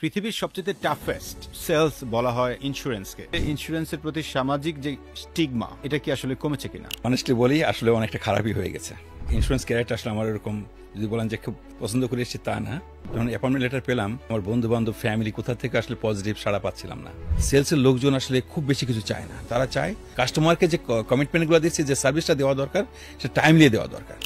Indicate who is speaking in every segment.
Speaker 1: পৃথিবীর সবচেয়ে toughest sales বলা হয় ইন্স্যুরেন্সকে। ইন্স্যুরেন্সের প্রতি সামাজিক যে স্টিগমা, এটা কি আসলে কমেছে কিনা?
Speaker 2: অনেস্টলি বলি, আসলে অনেকটা খারাপই হয়ে গেছে। ইন্স্যুরেন্স ক্যারিয়ারটা আসলে আমার এরকম যদি বলেন যে খুব পছন্দ করে এসেছি তা না। যখন অ্যাপয়েন্টমেন্ট লেটার পেলাম, আমার বন্ধু বান্ধব ফ্যামিলি কোথা থেকে আসলে পজিটিভ সাড়া পাচ্ছিলাম না। সেলসের লোকজন আসলে খুব বেশি কিছু চায় না, তারা চায় কাস্টমারকে যে কমিটমেন্টগুলো দিচ্ছে, যে সার্ভিসটা দেওয়া দরকার, সেটা টাইমলি দেওয়া দরকার।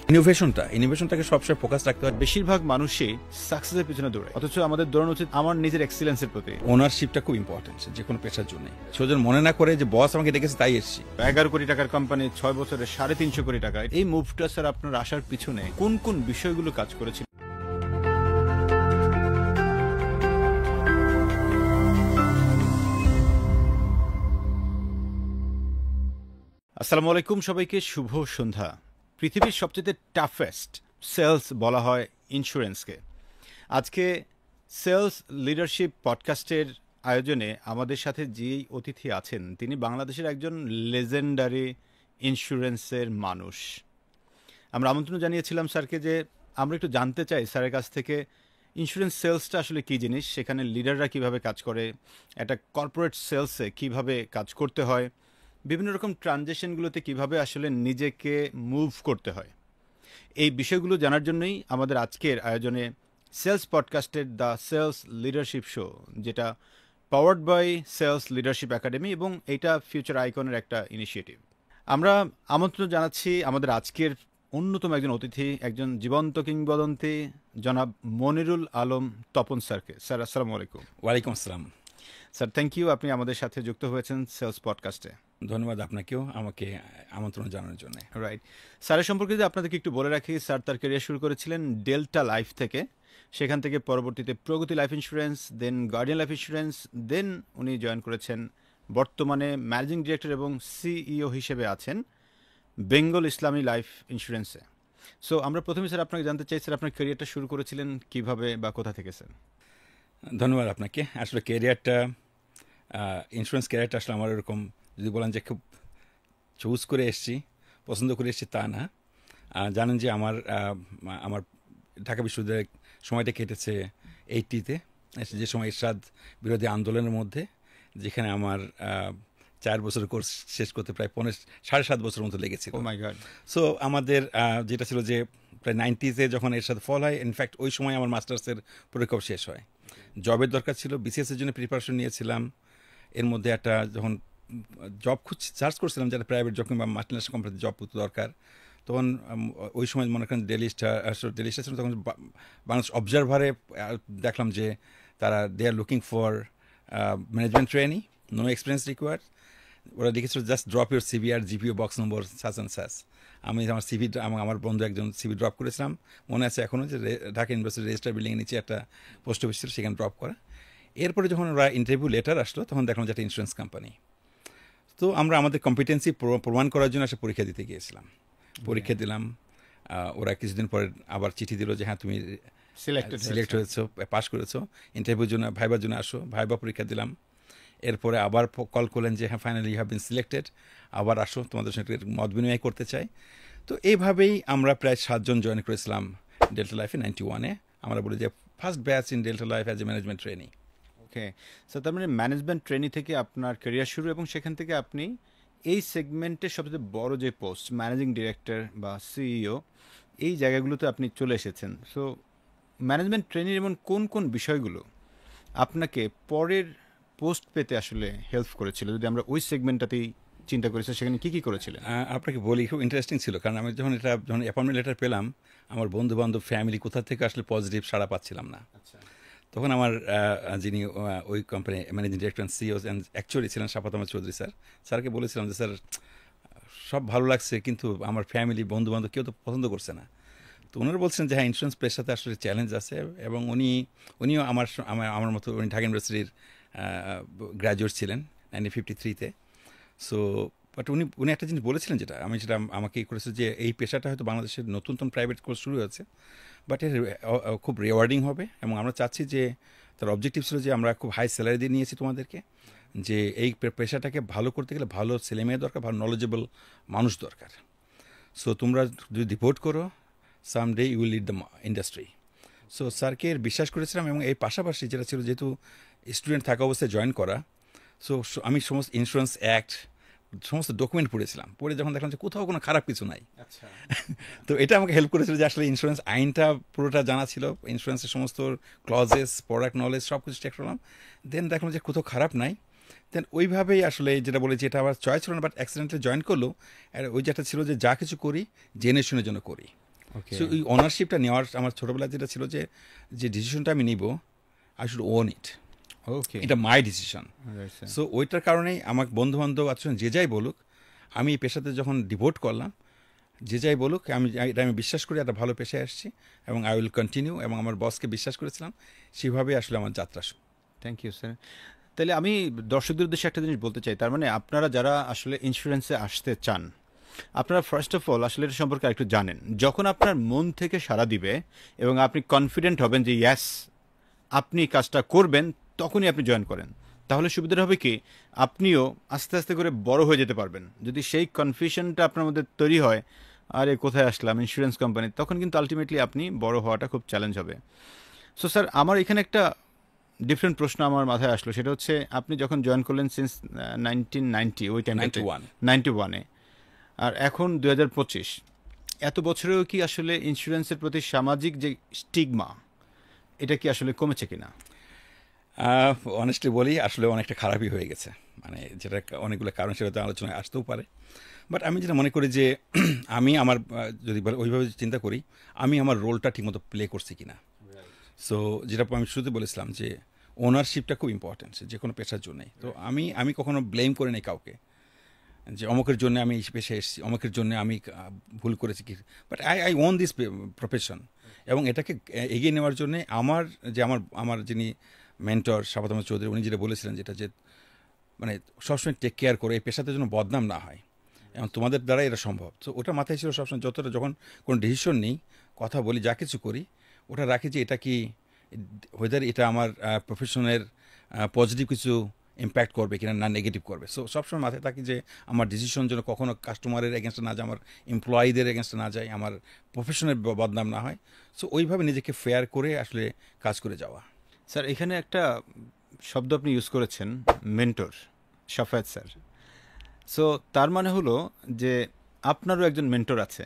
Speaker 2: ইনোভেশনটাকে সবসময় ফোকাস রাখতে হয়।
Speaker 1: বেশিরভাগ মানুষই সাকসেসের পিছনে দৌড়ে, অথচ আমাদের দৌড়ানো উচিত আমার নিজের এক্সিলেন্সের প্রতি।
Speaker 2: ওনারশিপটা খুব ইম্পর্টেন্ট যে কোনো পেশার জন্য। সেজন মনে না করে যে বস আমাকে ডেকেছে তাই এসেছি।
Speaker 1: 11 কোটি টাকার কোম্পানি 6 বছরে 350 কোটি টাকা। এই মুভটা স্যার আপনার আসার পিছনে কোন কোন বিষয়গুলো কাজ করেছিল? আসসালামু আলাইকুম সবাইকে, শুভ সন্ধ্যা। পৃথিবীর সবচেয়ে টাফেস্ট সেলস বলা হয় ইন্স্যুরেন্সকে। আজকে সেলস লিডারশিপ পডকাস্টের আয়োজনে আমাদের সাথে যেই অতিথি আছেন, তিনি বাংলাদেশের একজন লেজেন্ডারি ইন্স্যুরেন্সের মানুষ। আমরা আমন্ত্রণ জানিয়েছিলাম স্যারকে যে আমরা একটু জানতে চাই স্যারের কাছ থেকে ইন্স্যুরেন্স সেলসটা আসলে কী জিনিস, সেখানে লিডাররা কিভাবে কাজ করে, একটা কর্পোরেট সেলসে কিভাবে কাজ করতে হয়, বিভিন্ন রকম ট্রানজেকশনগুলোতে কিভাবে আসলে নিজেকে মুভ করতে হয়। এই বিষয়গুলো জানার জন্যই আমাদের আজকের আয়োজনে সেলস পডকাস্টের দ্য সেলস লিডারশিপ শো, যেটা powered by sales leadership academy, এবং এইটা ফিউচার আইকনের একটা ইনিশিয়েটিভ। আমরা আমন্ত্রণ জানাচ্ছি আমাদের আজকের অন্যতম একজন অতিথি, একজন জীবন্ত কিংবদন্তি, জনাব মনিরুল আলম তপন স্যারকে। স্যার আসসালামু আলাইকুম।
Speaker 2: ওয়ালাইকুম আসসালাম।
Speaker 1: স্যার থ্যাংক ইউ, আপনি আমাদের সাথে যুক্ত হয়েছেন সেলস পডকাস্টে।
Speaker 2: ধন্যবাদ আপনাকেও আমাকে আমন্ত্রণ জানানোর জন্য।
Speaker 1: রাইট, স্যারের সম্পর্কে যদি আপনাদেরকে একটু বলে রাখি, স্যার তার ক্যারিয়ার শুরু করেছিলেন ডেল্টা লাইফ থেকে, সেখান থেকে পরবর্তীতে প্রগতি লাইফ ইন্স্যুরেন্স, দেন গার্ডিয়ান লাইফ ইন্স্যুরেন্স, দেন উনি জয়েন করেছেন, বর্তমানে ম্যানেজিং ডিরেক্টর এবং সিইও হিসেবে আছেন বেঙ্গল ইসলামী লাইফ ইন্স্যুরেন্সে। সো আমরা প্রথমে স্যার আপনাকে জানতে চাই, স্যার আপনার ক্যারিয়ারটা শুরু করেছিলেন কিভাবে বা কোথা থেকে স্যার?
Speaker 2: ধন্যবাদ আপনাকে। আসলে ক্যারিয়ারটা, ইন্স্যুরেন্স ক্যারিয়ারটা আসলে আমার এরকম যদি বলেন যে খুব চুজ করে এসেছি, পছন্দ করে এসেছি তা না। জানেন যে আমার ঢাকা বিশ্ববিদ্যালয়ের সময়টা কেটেছে 80-তে, যে সময় এরশাদ বিরোধী আন্দোলনের মধ্যে, যেখানে আমার 4 বছরের কোর্স শেষ করতে প্রায় 7.5 বছরের মতো লেগেছিল। সো আমাদের যেটা ছিল যে প্রায় 90-তে যখন এরশাদ ফল হয়, ইনফ্যাক্ট ওই সময় আমার মাস্টার্সের পরীক্ষাও শেষ হয়। জবের দরকার ছিল, বিসিএসের জন্য প্রিপারেশন নিয়েছিলাম। এর মধ্যে একটা যখন জব সার্চ করছিলাম, যারা প্রাইভেট জব কিংবা মাল্টিন্যাশনাল কোম্পানিতে জব দরকার, তখন ওই সময় মনে করেন ডেলি স্টার ছিল, তখন বাংলাদেশ অবজারভারে দেখলাম যে তারা they are looking for management trainee, no experience required. ওরা লিখেছিল জাস্ট ড্রপ ইউর সিভি আর GPO box number such and such. আমি আমার সিভি, আমার বন্ধু একজন সিভি ড্রপ করেছিলাম, মনে আছে এখনও, যে ঢাকা ইউনিভার্সিটি রেজিস্টার বিল্ডিংয়ের নিচে একটা পোস্ট অফিস ছিল, সেখানে ড্রপ করা। এরপরে যখন ওরা ইন্টারভিউ লেটার আসলো, তখন দেখলাম যে একটা ইন্স্যুরেন্স কোম্পানি। তো আমরা আমাদের কম্পিটেন্সি প্রমাণ করার জন্য একটা পরীক্ষা দিতে গিয়েছিলাম। পরীক্ষা দিলাম, ওরা কিছুদিন পরে আবার চিঠি দিল যে হ্যাঁ তুমি সিলেক্ট হয়েছো, পাস করেছো, ইন্টারভিউর জন্য, ভাইবার জন্য আসো। ভাইবা পরীক্ষা দিলাম, এরপরে আবার কল করলেন যে হ্যাঁ finally you have been selected, আবার আসো, তোমাদের সঙ্গে মত বিনিময় করতে চাই। তো এইভাবেই আমরা প্রায় 7 জন জয়েন করেছিলাম ডেল্টা লাইফে 91-এ। আমরা বলি যে first batch in delta life as a management trainee.
Speaker 1: Okay sir, তার মানে ম্যানেজমেন্ট ট্রেনি থেকে আপনার ক্যারিয়ার শুরু, এবং সেখান থেকে আপনি এই সেগমেন্টের সবচেয়ে বড় যে পোস্ট, ম্যানেজিং ডিরেক্টর বা সিইও, এই জায়গাগুলোতে আপনি চলে এসেছেন। সো ম্যানেজমেন্ট ট্রেনির এমন কোন কোন বিষয়গুলো আপনাকে পরের পোস্ট পেতে আসলে হেল্প করেছিল, যদি আমরা ওই সেগমেন্টটাতেই চিন্তা করেছি, সেখানে কী কী করেছিলেন?
Speaker 2: আপনাকে বলি, খুব ইন্টারেস্টিং ছিল, কারণ আমি যখন অ্যাপয়েন্টমেন্ট লেটার পেলাম, আমার বন্ধু বান্ধব ফ্যামিলি কোথা থেকে আসলে পজিটিভ সাড়া পাচ্ছিলাম না। তখন আমার যিনি ওই company managing director CEO actually ছিলেন শাফাত আহমেদ চৌধুরী স্যার, স্যারকে বলেছিলাম যে স্যার সব ভালো লাগছে, কিন্তু আমার ফ্যামিলি বন্ধু বান্ধব কেউ তো পছন্দ করছে না। তো ওনারা বলছেন যে হ্যাঁ, ইন্স্যুরেন্স পেশাতে আসলে চ্যালেঞ্জ আছে, এবং উনিও আমার মতো, উনি ঢাকা ইউনিভার্সিটির গ্র্যাজুয়েট ছিলেন 1953-তে। সো বাট উনি একটা জিনিস বলেছিলেন, যেটা আমাকে করেছে, যে এই পেশাটা হয়তো বাংলাদেশের নতুনতম প্রাইভেট কোর্স শুরু হয়েছে, বাট এর খুব রিওয়ার্ডিং হবে, এবং আমরা চাচ্ছি যে, তার অবজেক্টিভ ছিল যে আমরা খুব হাই স্যালারি দিয়ে নিয়েছি তোমাদেরকে, যে এই পেশাটাকে ভালো করতে গেলে ভালো ছেলেমেয়ে দরকার, ভালো নলেজেবল মানুষ দরকার। সো তোমরা যদি ডিভোট করো, someday you will lead the industry. So স্যারকে বিশ্বাস করেছিলাম, এবং এই পাশাপাশি যেটা ছিল, যেহেতু স্টুডেন্ট থাকা অবস্থায় জয়েন করা, সো আমি সমস্ত ইন্স্যুরেন্স অ্যাক্ট সমস্ত ডকুমেন্ট পড়েছিলাম, পড়ে যখন দেখলাম যে কোথাও কোনো খারাপ কিছু নাই,
Speaker 1: আচ্ছা,
Speaker 2: তো এটা আমাকে হেল্প করেছিল যে আসলে ইন্স্যুরেন্স আইনটা পুরোটা জানা ছিল, ইন্স্যুরেন্সের সমস্ত ক্লজেস, প্রোডাক্ট নলেজ সব কিছু চেক করলাম, দেন দেখলাম যে কোথাও খারাপ নাই। দেন ওইভাবেই আসলে যেটা বলেছি, এটা আমার চয়েস ছিল না, বাট অ্যাক্সিডেন্টে জয়েন করলো। আর ওই যেটা ছিল যে যা কিছু করি জেনে শুনে জন্য করি।
Speaker 1: ওকে,
Speaker 2: সো ওই ওনারশিপটা নেওয়ার আমার ছোটোবেলায় যেটা ছিল যে যে ডিসিশনটা আমি নিব, আই শুড ওন ইট,
Speaker 1: ওকে,
Speaker 2: এটা my decision.
Speaker 1: Right sir.
Speaker 2: So ওইটার কারণেই আমার বন্ধু বান্ধব আছেন যে যাই বলুক, আমি এই পেশাতে যখন ডিভোট করলাম, যে যাই বলুক, এটা আমি বিশ্বাস করি, একটা ভালো পেশায় আসছি এবং আই উইল কন্টিনিউ, এবং আমার বসকে বিশ্বাস করেছিলাম, সেভাবে আসলে আমার যাত্রা শুরু।
Speaker 1: Thank you sir. তাহলে আমি দর্শকদের উদ্দেশ্যে একটা জিনিস বলতে চাই, তার মানে আপনারা যারা আসলে ইন্স্যুরেন্সে আসতে চান, আপনারা ফার্স্ট অফ অল আসলে এটা সম্পর্কে আরেকটু জানেন। যখন আপনার মন থেকে সাড়া দিবে এবং আপনি কনফিডেন্ট হবেন যে ইয়াস আপনি কাজটা করবেন, তখনই আপনি জয়েন করেন। তাহলে সুবিধাটা হবে কি, আপনিও আস্তে আস্তে করে বড় হয়ে যেতে পারবেন। যদি সেই কনফিউশনটা আপনার মধ্যে তৈরি হয়, আরে কোথায় আসলাম ইন্স্যুরেন্স কোম্পানি, তখন কিন্তু আলটিমেটলি আপনি বড় হওয়াটা খুব চ্যালেঞ্জ হবে। সো স্যার, আমার এখানে একটা ডিফারেন্ট প্রশ্ন আমার মাথায় আসলো, সেটা হচ্ছে আপনি যখন জয়েন করলেন সিন্স 1990, ওই টাইমটাতে
Speaker 2: 91
Speaker 1: 91-এ, আর এখন 2025, এত বছরেও কি আসলে ইন্স্যুরেন্সের প্রতি সামাজিক যে স্টিগমা, এটা কি আসলে কমেছে কিনা?
Speaker 2: অনেস্টলি বলি, আসলে অনেকটা খারাপই হয়ে গেছে, মানে যেটা অনেকগুলো কারণ সেটা আলোচনায় আসতেও পারে। বাট আমি যেটা মনে করি যে আমি আমার যদি ওইভাবে চিন্তা করি, আমি আমার রোলটা ঠিকমতো প্লে করছি কিনা। সো যেটা আমি শুরুতে বলেছিলাম যে ওনারশিপটা খুব ইম্পর্টেন্ট যে কোনো পেশার জন্যই। তো আমি কখনো ব্লেম করে নেই কাউকে যে অমুকের জন্য আমি এই পেশায় এসেছি, অমুকের জন্য আমি ভুল করেছি কি, but I on this profession. এবং এটাকে এগিয়ে নেওয়ার জন্য আমার যিনি মেন্টর শাবাত আহমেদ চৌধুরী, উনি যেটা বলেছিলেন, যেটা যে মানে সবসময় টেক কেয়ার করে এই পেশাতে যেন বদনাম না হয়, এবং তোমাদের দ্বারা এটা সম্ভব। তো ওটা মাথায় ছিল সবসময়, যতটা যখন কোনো ডিসিশন নিই, কথা বলি, যা কিছু করি, ওটা রাখি যে এটা কি ওয়েদার এটা আমার প্রফেশনের পজিটিভ কিছু ইম্প্যাক্ট করবে কিনা, না নেগেটিভ করবে। সো সবসময় মাথায় থাকি যে আমার ডিসিশন যেন কখনো কাস্টমারের এগেনস্টে না যায়, আমার এমপ্লয়ীদের এগেনস্টে না যায়, আমার প্রফেশনের বদনাম না হয়। সো ওইভাবে নিজেকে ফেয়ার করে আসলে কাজ করে যাওয়া।
Speaker 1: স্যার, এখানে একটা শব্দ আপনি ইউজ করেছেন, মেন্টর, শাফায়েত স্যার। সো তার মানে হলো যে আপনারও একজন মেন্টর আছে,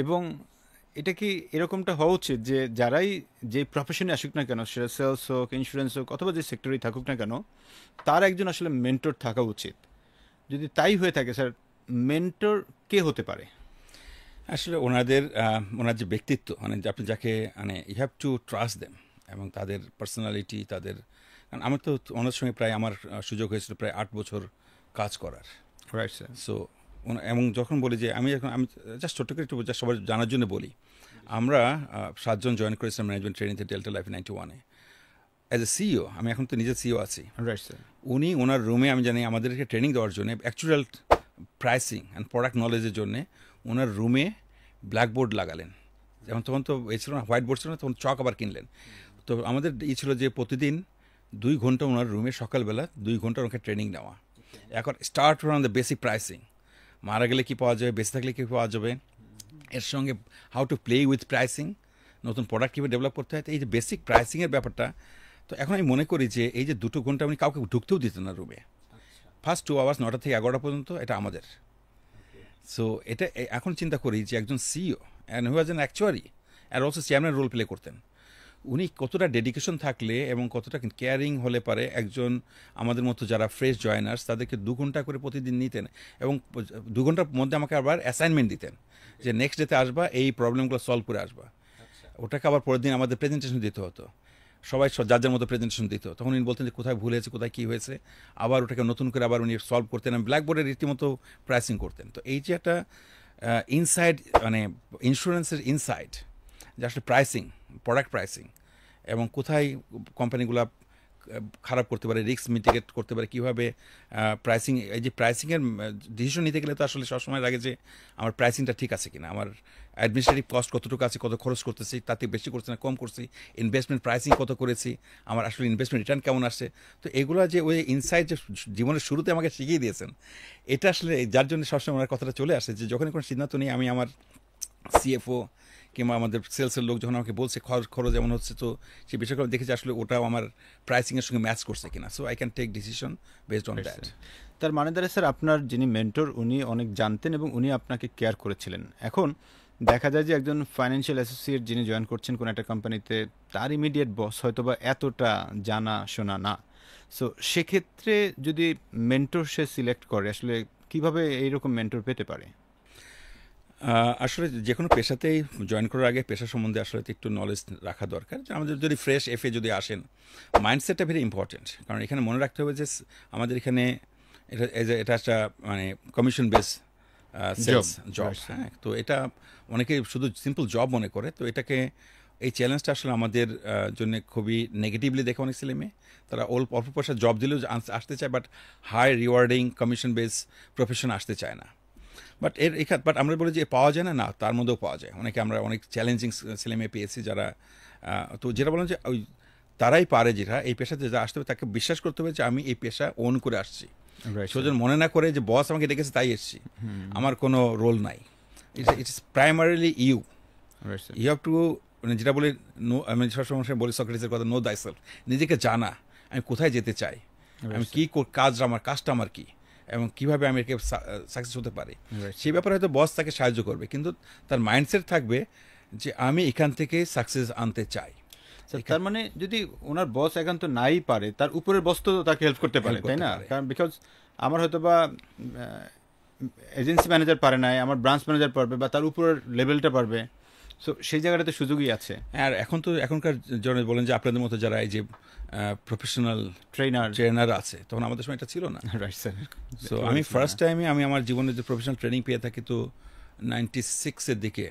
Speaker 1: এবং এটা কি এরকমটা হওয়া উচিত যে যারাই যে প্রফেশনে আসুক না কেন, সেটা সেলস হোক, ইন্স্যুরেন্স হোক, অথবা যে সেক্টরেই থাকুক না কেন, তার একজন আসলে মেন্টর থাকা উচিত? যদি তাই হয়ে থাকে স্যার, মেন্টর কে হতে পারে?
Speaker 2: আসলে ওনার যে ব্যক্তিত্ব, মানে আপনি যাকে মানে you have to trust them, এবং তাদের পার্সোনালিটি, তাদের, কারণ আমার তো ওনার সঙ্গে প্রায় আমার সুযোগ হয়েছিল প্রায় 8 বছর কাজ করার।
Speaker 1: Right sir.
Speaker 2: সো এবং যখন বলি যে আমি জাস্ট ছোট্ট করে একটু সবার জানার জন্য বলি, আমরা 7 জন জয়েন করেছিলাম ম্যানেজমেন্ট ট্রেনিংতে ডেল্টা লাইফ 91-এ অ্যাজ এ সিইও। আমি এখন তো নিজের সিইও আছি।
Speaker 1: Right sir.
Speaker 2: উনি ওনার রুমে, আমি জানি আমাদেরকে ট্রেনিং দেওয়ার জন্য, অ্যাকচুয়াল প্রাইসিং অ্যান্ড প্রোডাক্ট নলেজের জন্যে ওনার রুমে ব্ল্যাকবোর্ড লাগালেন। যেমন তখন তো এই ছিল না, হোয়াইট বোর্ড ছিল না, তখন চক আবার কিনলেন। তো আমাদের ছিল যে প্রতিদিন 2 ঘন্টা ওনার রুমে সকালবেলা 2 ঘন্টা ওনাকে ট্রেনিং নেওয়া। এখন start from the basic pricing, মারা গেলে কী পাওয়া যাবে, বেঁচে থাকলে কী পাওয়া যাবে, এর সঙ্গে how to play with pricing, নতুন প্রোডাক্ট কীভাবে ডেভেলপ করতে হয়। তো এই যে বেসিক প্রাইসিংয়ের ব্যাপারটা, তো এখন আমি মনে করি যে এই যে 2 ঘন্টা উনি কাউকে ঢুকতেও দিতেন না রুমে। ফার্স্ট 2 আওয়ার্স 9টা থেকে 11টা পর্যন্ত এটা আমাদের। সো এটা এখন চিন্তা করি যে একজন CEO and who was an actuary আর অলসো চেয়ারম্যান রোল প্লে করতেন, উনি কতটা ডেডিকেশন থাকলে এবং কতটা কেয়ারিং হলে পারে একজন আমাদের মতো যারা ফ্রেশ জয়েনার্স তাদেরকে 2 ঘন্টা করে প্রতিদিন নিতেন, এবং 2 ঘন্টার মধ্যে আমাকে আবার অ্যাসাইনমেন্ট দিতেন যে নেক্সট ডেতে আসবা, এই প্রবলেমগুলো সলভ করে আসবা। ওটাকে আবার পরের দিন আমাদের প্রেজেন্টেশন দিতে হতো, সবাই যার যার মতো প্রেজেন্টেশন দিত। তখন উনি বলতেন যে কোথায় ভুল হয়েছে, কোথায় কী হয়েছে, আবার ওটাকে নতুন করে আবার উনি সলভ করতেন, এবং ব্ল্যাকবোর্ডে রীতিমতো প্রাইসিং করতেন। তো এই যে একটা ইনসাইড, মানে ইন্স্যুরেন্সের ইনসাইড, যে আসলে প্রাইসিং, প্রোডাক্ট প্রাইসিং, এবং কোথায় কোম্পানিগুলো খারাপ করতে পারে, রিস্ক মিটিগেট করতে পারে, কীভাবে প্রাইসিং, এই যে প্রাইসিংয়ের ডিসিশন নিতে গেলে তো আসলে সবসময় লাগে যে আমার প্রাইসিংটা ঠিক আছে কিনা, আমার অ্যাডমিনিস্ট্রেটিভ কস্ট কতটুকু আছে, কত খরচ করতেছি, তাতে বেশি করছি না কম করছি, ইনভেস্টমেন্ট প্রাইসিং কত করেছি, আমার আসলে ইনভেস্টমেন্ট রিটার্ন কেমন আসছে। তো এগুলো যে ওই ইনসাইট যে জীবনের শুরুতে আমাকে শিখিয়ে দিয়েছেন, এটা আসলে যার জন্য সবসময় আমার কথাটা চলে আসে যে যখনই কোনো সিদ্ধান্ত নিই আমি আমার সিএফও কিংবা আমাদের সেলসের লোক যখন আমাকে বলছে খরচ যেমন হচ্ছে, তো সেই বিষয়গুলো দেখেছি আসলে ওটাও আমার প্রাইসিংয়ের সঙ্গে ম্যাচ করছে কিনা, so I can take decision based on that.
Speaker 1: তার মানে দাঁড়ায় স্যার আপনার যিনি মেন্টর উনি অনেক জানতেন এবং উনি আপনাকে কেয়ার করেছিলেন। এখন দেখা যায় যে একজন ফাইন্যান্সিয়াল অ্যাসোসিয়েট যিনি জয়েন করছেন কোনো একটা কোম্পানিতে, তার ইমিডিয়েট বস হয়তো বা এতটা জানা শোনা না। সো সেক্ষেত্রে যদি মেন্টর সে সিলেক্ট করে, আসলে কিভাবে এইরকম মেন্টর পেতে পারে?
Speaker 2: আসলে যে কোনো পেশাতেই জয়েন করার আগে পেশা সম্বন্ধে আসলে একটু নলেজ রাখা দরকার। যে আমাদের যদি ফ্রেশ এফএ যদি আসেন, মাইন্ডসেটটা ভেরি ইম্পর্টেন্ট, কারণ এখানে মনে রাখতে হবে যে আমাদের এখানে এটা একটা মানে কমিশন বেস সেলস জব। হ্যাঁ, তো এটা অনেকে শুধু সিম্পল জব মনে করে, তো এটাকে এই চ্যালেঞ্জটা আসলে আমাদের জন্য খুবই নেগেটিভলি দেখে অনেক ছেলে মেয়ে। তারা অল্প পয়সা জব দিলেও আসতে চায়, but high rewarding commission base profession আসতে চায় না। বাট বাট আমরা বলি যে পাওয়া যায় না, তার মধ্যেও পাওয়া যায়। আমরা অনেক চ্যালেঞ্জিং ছেলে মেয়ে পেয়েছি যারা, তো যেটা বললাম যে ওই তারাই পারে, যেটা এই পেশাতে যা আসতে হবে তাকে বিশ্বাস করতে হবে যে আমি এই পেশা ওন করে আসছি। সেজন মনে না করে যে বস আমাকে ডেকেছে তাই এসছি, আমার কোনো রোল নাই। It's primarily you have to, মানে যেটা বলি নো, আমি সবসময় বলি সক্রেটিসের কথা, নো দাই সেলফ, নিজেকে জানা আমি কোথায় যেতে চাই, আমি কি কাজটা আমার কি, এবং কীভাবে আমি একে সাকসেস হতে পারি, সেই ব্যাপারে হয়তো বস তাকে সাহায্য করবে, কিন্তু তার মাইন্ডসেট থাকবে যে আমি এখান থেকে সাকসেস আনতে চাই।
Speaker 1: তার মানে যদি ওনার বস একান্ত নাই পারে, তার উপরের বস তো তাকে হেল্প করতে পারে, তাই না? কারণ বিকজ আমার হয়তো বা এজেন্সি ম্যানেজার পারে নাই, আমার ব্রাঞ্চ ম্যানেজার পারবে বা তার উপরের লেভেলটা পারবে, সো সেই জায়গাটাতে সুযোগই আছে।
Speaker 2: আর এখনকার জন্য বলেন যে আপনাদের মতো যারা এই যে প্রফেশনাল ট্রেনার আছে, তখন আমাদের সময় এটা ছিল না।
Speaker 1: Right sir.
Speaker 2: সো আমি ফার্স্ট টাইমে আমি আমার জীবনে যে প্রফেশনাল ট্রেনিং পেয়ে থাকি তো 96-এর দিকে